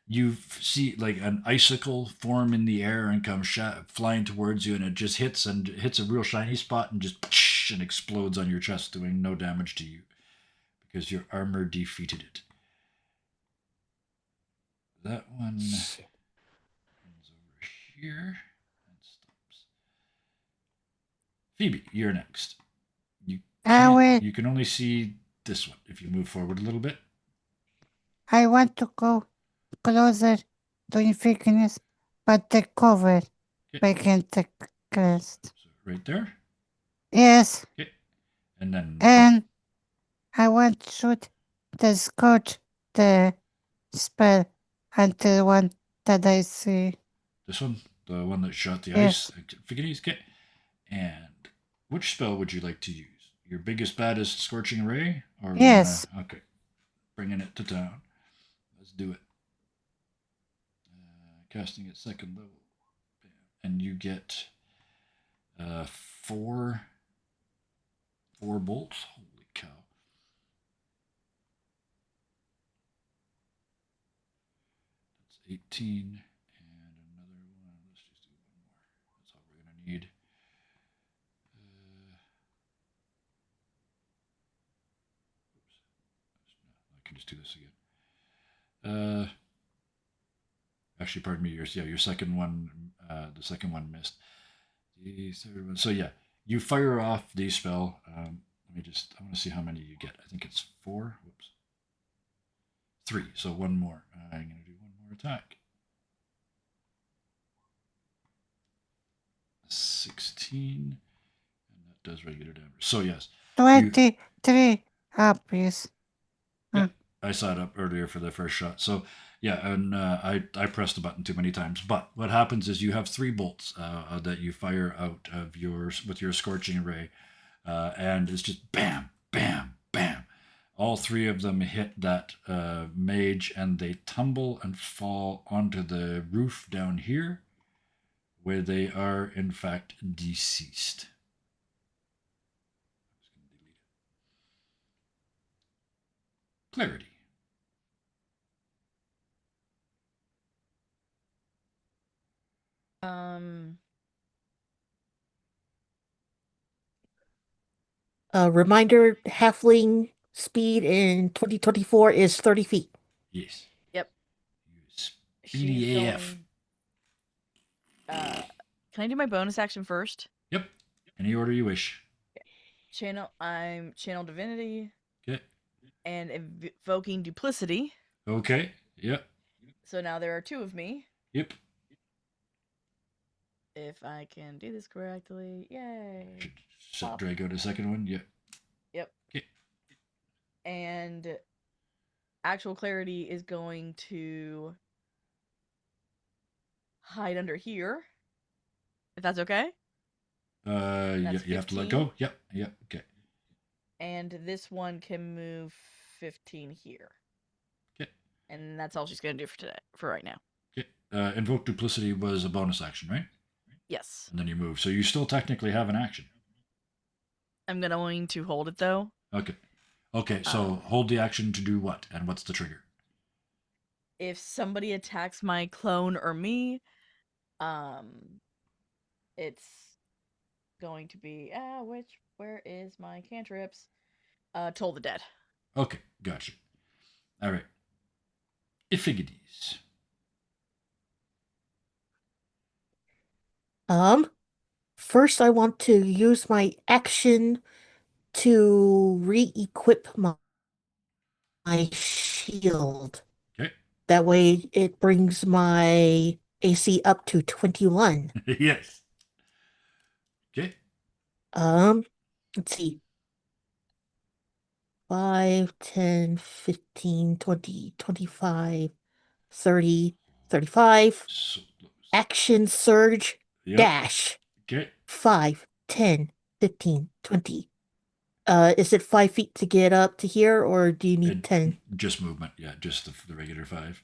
you see like an icicle form in the air and come flying towards you, and it just hits a real shiny spot and just and explodes on your chest, doing no damage to you because your armor defeated it. That one comes over here and stops. Phoebe, you're next. You can only see this one if you move forward a little bit. I want to go closer to Infinus, but the cover I can take crest. So right there. Yes, Okay. And then and I want to shoot the scorch the spell until the one that I see. this one, the one that shot the Yes. ice. Figures, okay. And which spell would you like to use? Your biggest, baddest scorching ray, or Yes. okay, bringing it to town. Let's do it. Casting at second level, and you get 4 bolts. Holy cow! That's 18, and another one. Let's just do one more. That's all we're gonna need. Oops. No, I can just do this again. Actually, pardon me. Your second one. The second one missed. The third one. So yeah, you fire off the spell. I want to see how many you get. I think it's 4. Whoops. 3. So one more. I'm going to do one more attack. 16. And that does regular damage. So yes. 23 please. Yeah, I saw it up earlier for the first shot. So yeah, and I pressed the button too many times. But what happens is you have 3 bolts that you fire out of yours with your scorching ray, and it's just bam, bam, bam. All 3 of them hit that mage, and they tumble and fall onto the roof down here, where they are in fact deceased. Clarity. Reminder: halfling speed in 2024 is 30 feet. Yes. Yep. Speedy She's AF. going. Can I do my bonus action first? Yep. Any order you wish. I'm channel divinity. Okay. And invoking duplicity. Okay. Yep. So now there are 2 of me. Yep. If I can do this correctly, yay! Should drag out a second one. Yep. Yep. Okay. And actual clarity is going to hide under here. If that's okay. You have to let go. Yep. Yep. Okay. And this one can move 15 here. Okay. And that's all she's gonna do for right now. Okay. Invoke duplicity was a bonus action, right? Yes. And then you move, so you still technically have an action. I'm going to hold it though. Okay. Okay, so hold the action to do what? And what's the trigger? If somebody attacks my clone or me, it's going to be where is my cantrips? Toll the dead. Okay, gotcha. All right. Iphigenies. First I want to use my action to re-equip my shield. Okay. That way it brings my AC up to 21. Yes. Okay. Let's see. 5, 10, 15, 20, 25, 30, 35. So close. Action surge Yep. dash. Okay. 5, 10, 15, 20. Is it 5 feet to get up to here, or do you need 10? Just movement. Yeah, just the regular 5.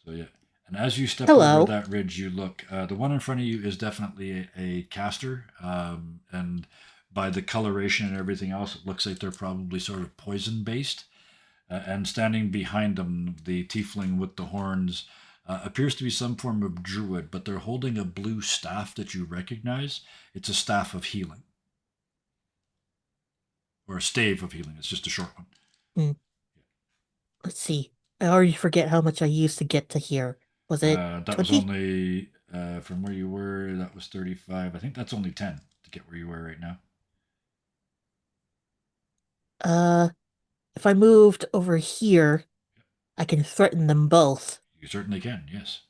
So yeah. And as you step over Hello. that ridge, you look. The one in front of you is definitely a caster, and by the coloration and everything else, it looks like they're probably sort of poison based. And standing behind them, the tiefling with the horns appears to be some form of druid, but they're holding a blue staff that you recognize. It's a staff of healing, or a stave of healing. It's just a short one. Let's see. I already forget how much I used to get to here. Was it That was 20? only from where you were. That was 35. I think that's only 10 to get where you were right now. If I moved over here, I can threaten them both. You certainly can. Yes.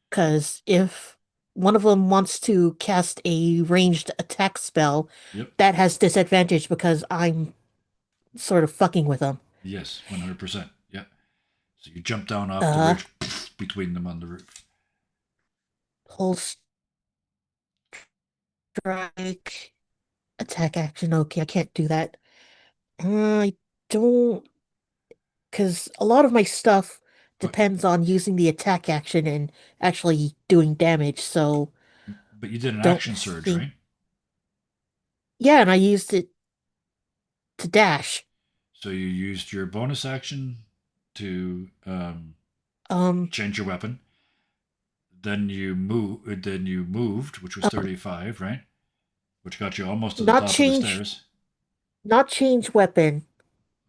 Because if one of them wants to cast a ranged attack spell, Yep. that has disadvantage because I'm sort of fucking with them. Yes. 100%. Yep. So you jump down off the Uh, ridge between them on the roof. Pulse strike, attack action. Okay, I can't do that. I don't, because a lot of my stuff But depends on using the attack action and actually doing damage, so but you did an don't action surge, think. right? Yeah, and I used it to dash. So you used your bonus action to Um, change your weapon. Then you moved, which was um, 35, right? Which got you almost to the not top of the change, stairs. not change weapon.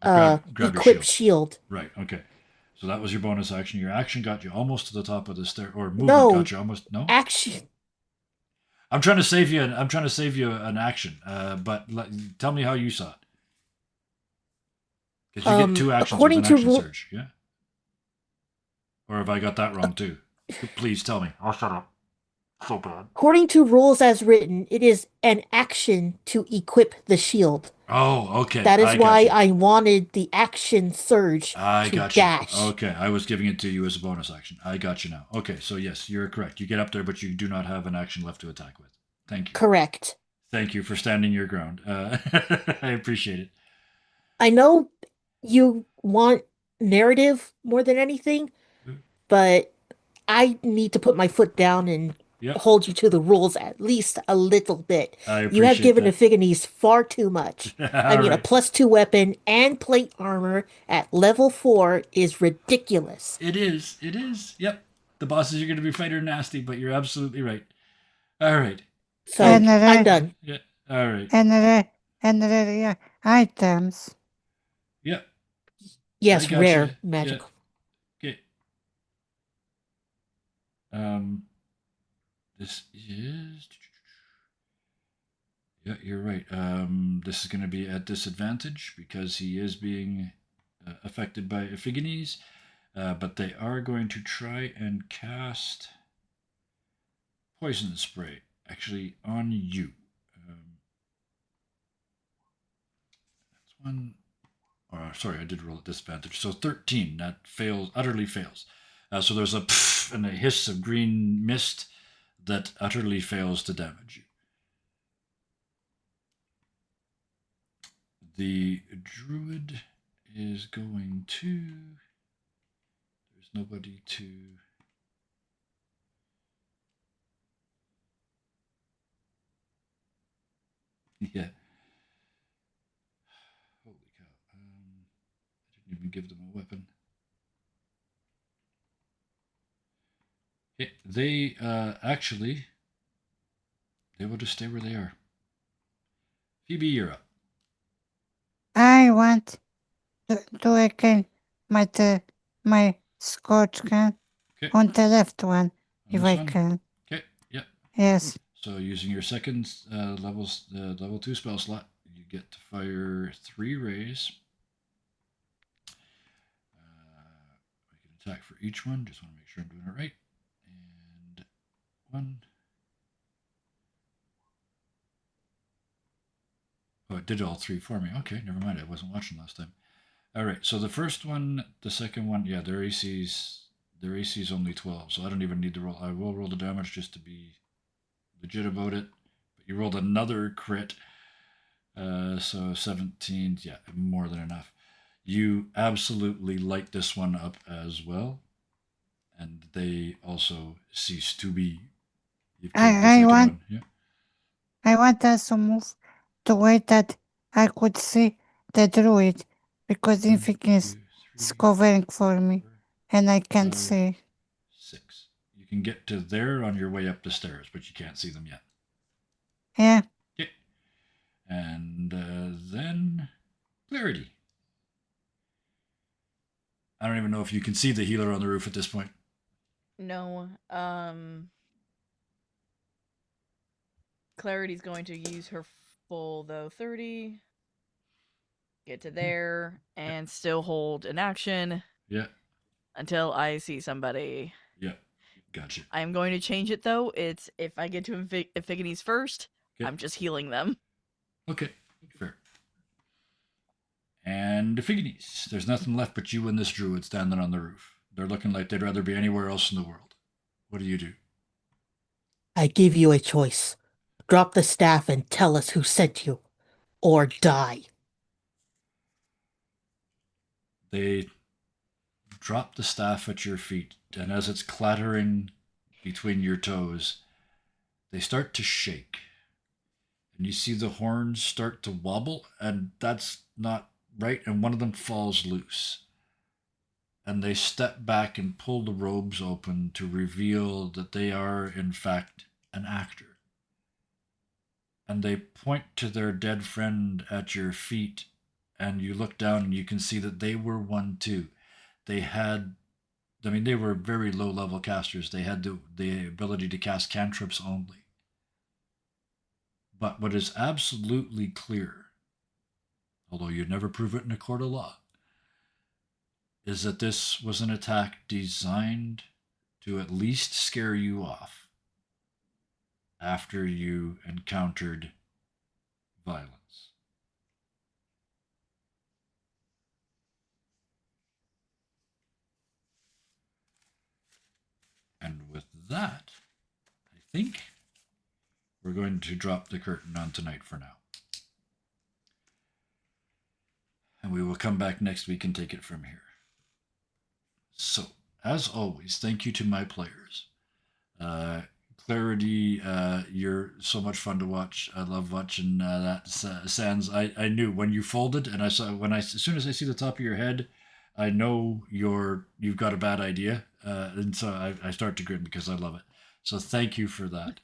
Grab your Equip shield. shield. Right. Okay. So that was your bonus action. Your action got you almost to the top of the stair, or movement No, got you almost. No. action. I'm trying to save you. I'm trying to save you an action. But tell me how you saw it. Because you get 2 actions with According an to action rule, surge. Yeah. Or have I got that wrong too? Please tell me. I'll shut up. So bad. according to rules as written, it is an action to equip the shield. Oh, okay. That is I got why you. I wanted the action surge I to got you. dash. Okay, I was giving it to you as a bonus action. I got you now. Okay, so yes, you're correct. You get up there, but you do not have an action left to attack with. Thank you. Correct. Thank you for standing your ground. I appreciate it. I know you want narrative more than anything, but I need to put my foot down and Yep, hold you to the rules at least a little bit. I You have appreciate given that. Ephigenes far too much. I All mean, a right. +2 weapon and plate armor at level 4 is ridiculous. It is. It is. Yep. The bosses are going to be fighter nasty, but you're absolutely right. All right. So Thank. I'm done. Yeah. All right. and items. Yep. I Yes, got you. rare Yeah. magical. Okay. Um. This is. Yeah, you're right. This is going to be at disadvantage because he is being affected by Ephigenes, but they are going to try and cast poison spray actually on you. That's one. Or sorry, I did roll at disadvantage. So 13. That fails. Utterly fails. So there's a pff and a hiss of green mist that utterly fails to damage you. The druid is going to. There's nobody to. Yeah. and give them a weapon. They actually, they will just stay where they are. Phoebe, you're up. I want to do again my scorch gun Okay. on the left one, On if this I one? can. Okay. Yep. Yes. So using your second level 2 spell slot, you get to fire 3 rays. We can attack for each one. Just want to make sure I'm doing it right. And 1. Oh, it did all 3 for me. Okay, never mind. I wasn't watching last time. All right. So the first one, the second one, yeah, their AC's only 12, so I don't even need to roll. I will roll the damage just to be legit about it. But you rolled another crit. So 17, yeah, more than enough. You absolutely light this one up as well, and they also cease to be. You've killed the I second want one. Yeah. I want us to move the way that I could see the druid, because One, Infig is 2, 3, covering for me, 4, and I can't 5, see. 6. You can get to there on your way up the stairs, but you can't see them yet. Yeah. Okay. And then Clarity. I don't even know if you can see the healer on the roof at this point. No. Clarity's going to use her full, though, 30. Get to there and still hold an action Yeah. until I see somebody. Yeah. Gotcha. I am going to change it, though. It's if I get to Amphigones first, Okay. I'm just healing them. Okay. Fair. And Amphigones. There's nothing left but you and this druid standing on the roof. They're looking like they'd rather be anywhere else in the world. What do you do? I give you a choice. Drop the staff and tell us who sent you, or die. They drop the staff at your feet, and as it's clattering between your toes, they start to shake. And you see the horns start to wobble, and that's not right, and one of them falls loose. And they step back and pull the robes open to reveal that they are, in fact, an actor. And they point to their dead friend at your feet, and you look down and you can see that they were one too. They were very low level casters. They had the ability to cast cantrips only. But what is absolutely clear, although you'd never prove it in a court of law, is that this was an attack designed to at least scare you off after you encountered violence. And with that, I think we're going to drop the curtain on tonight for now. And we will come back next week and take it from here. So, as always, thank you to my players. Clarity, you're so much fun to watch. I love watching that. Sans, I knew when you folded, and I saw as soon as I see the top of your head, I know you've got a bad idea, and so I start to grin because I love it. So thank you for that.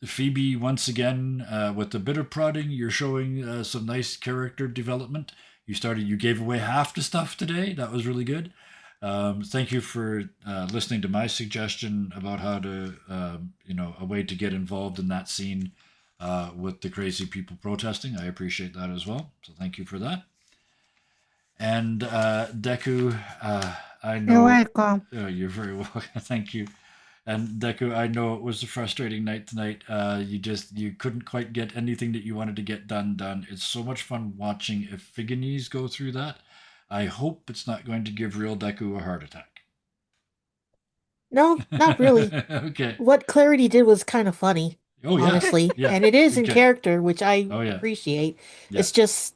Phoebe, once again, with a bit of prodding, you're showing some nice character development. You gave away half the stuff today. That was really good. Thank you for listening to my suggestion about how to, a way to get involved in that scene with the crazy people protesting. I appreciate that as well. So thank you for that. And Deku, I know. You're welcome. You're very welcome. Thank you. And Deku, I know it was a frustrating night tonight. You couldn't quite get anything that you wanted to get done. It's so much fun watching Amphigones go through that. I hope it's not going to give real Deku a heart attack. No, not really. Okay. What Clarity did was kind of funny, Oh, yeah. honestly. Yeah. And it is in Okay. character, which I Oh, yeah. appreciate. Yeah. It's just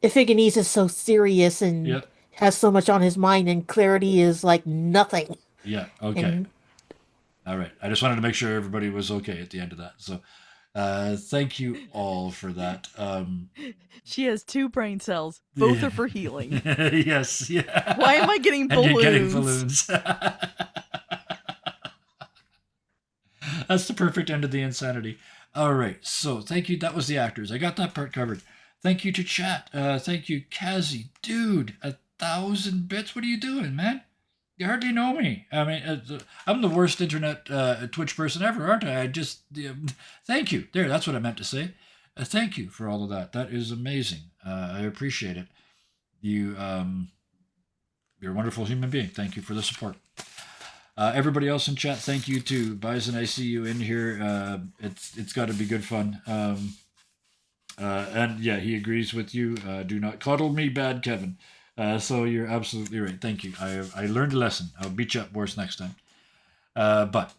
Iphigenies is so serious and Yeah. has so much on his mind, and Clarity is like nothing. Yeah. Okay. And All right. I just wanted to make sure everybody was okay at the end of that. So Thank you all for that. She has 2 brain cells. Both yeah. are for healing. Yes, yeah. Why am I getting And you're getting balloons? balloons. That's the perfect end of the insanity. All right, so thank you. That was the actors. I got that part covered. Thank you to chat. Thank you, Kazi. Dude, 1,000 bits. What are you doing, man? You hardly know me. I mean, I'm the worst internet Twitch person ever, aren't I? Thank you. There, that's what I meant to say. Thank you for all of that. That is amazing. I appreciate it. You're a wonderful human being. Thank you for the support. Everybody else in chat, thank you too. Bison, I see you in here. It's got to be good fun. And yeah, he agrees with you. Do not coddle me, bad Kevin. So you're absolutely right. Thank you. I learned a lesson. I'll beat you up worse next time. But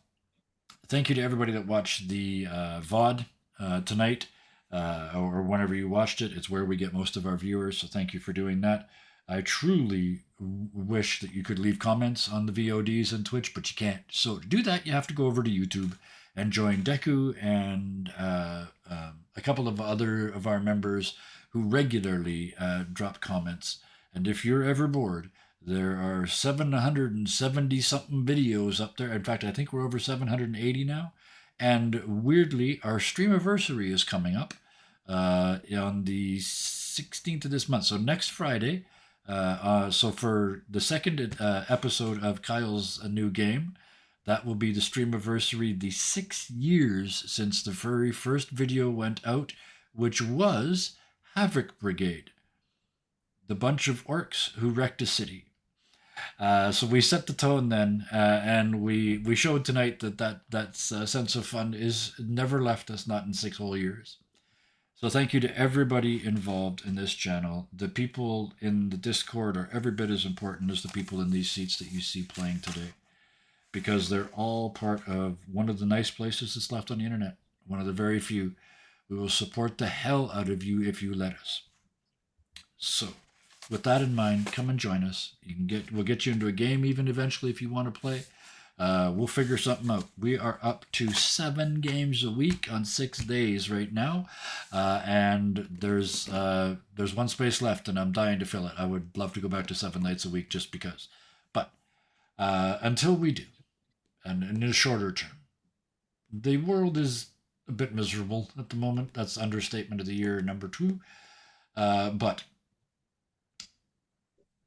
thank you to everybody that watched the VOD tonight or whenever you watched it. It's where we get most of our viewers. So thank you for doing that. I truly wish that you could leave comments on the VODs and Twitch, but you can't. So to do that, you have to go over to YouTube and join Deku and a couple of other of our members who regularly drop comments. And if you're ever bored, there are 770 something videos up there. In fact, I think we're over 780 now. And weirdly, our Streamiversary is coming up on the 16th of this month. So next Friday. So for the second episode of Kyle's new game, that will be the Streamiversary, the 6 years since the very first video went out, which was Havoc Brigade, the bunch of orcs who wrecked a city. So we set the tone then, and we showed tonight that sense of fun is never left us, not in 6 whole years. So thank you to everybody involved in this channel. The people in the Discord are every bit as important as the people in these seats that you see playing today, because they're all part of one of the nice places that's left on the internet, one of the very few. We will support the hell out of you if you let us. So with that in mind, come and join us. We'll get you into a game even eventually if you want to play. We'll figure something out. We are up to 7 games a week on 6 days right now, and there's 1 space left, and I'm dying to fill it. I would love to go back to 7 nights a week just because. But until we do, and in a shorter term, the world is a bit miserable at the moment. That's understatement of the year number 2. But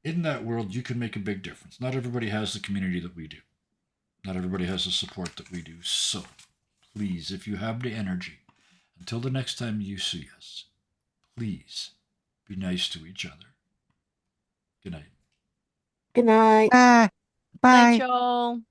in that world, you can make a big difference. Not everybody has the community that we do. Not everybody has the support that we do. So, please, if you have the energy, until the next time you see us, please be nice to each other. Good night. Good night. Bye. Night, Bye. y'all.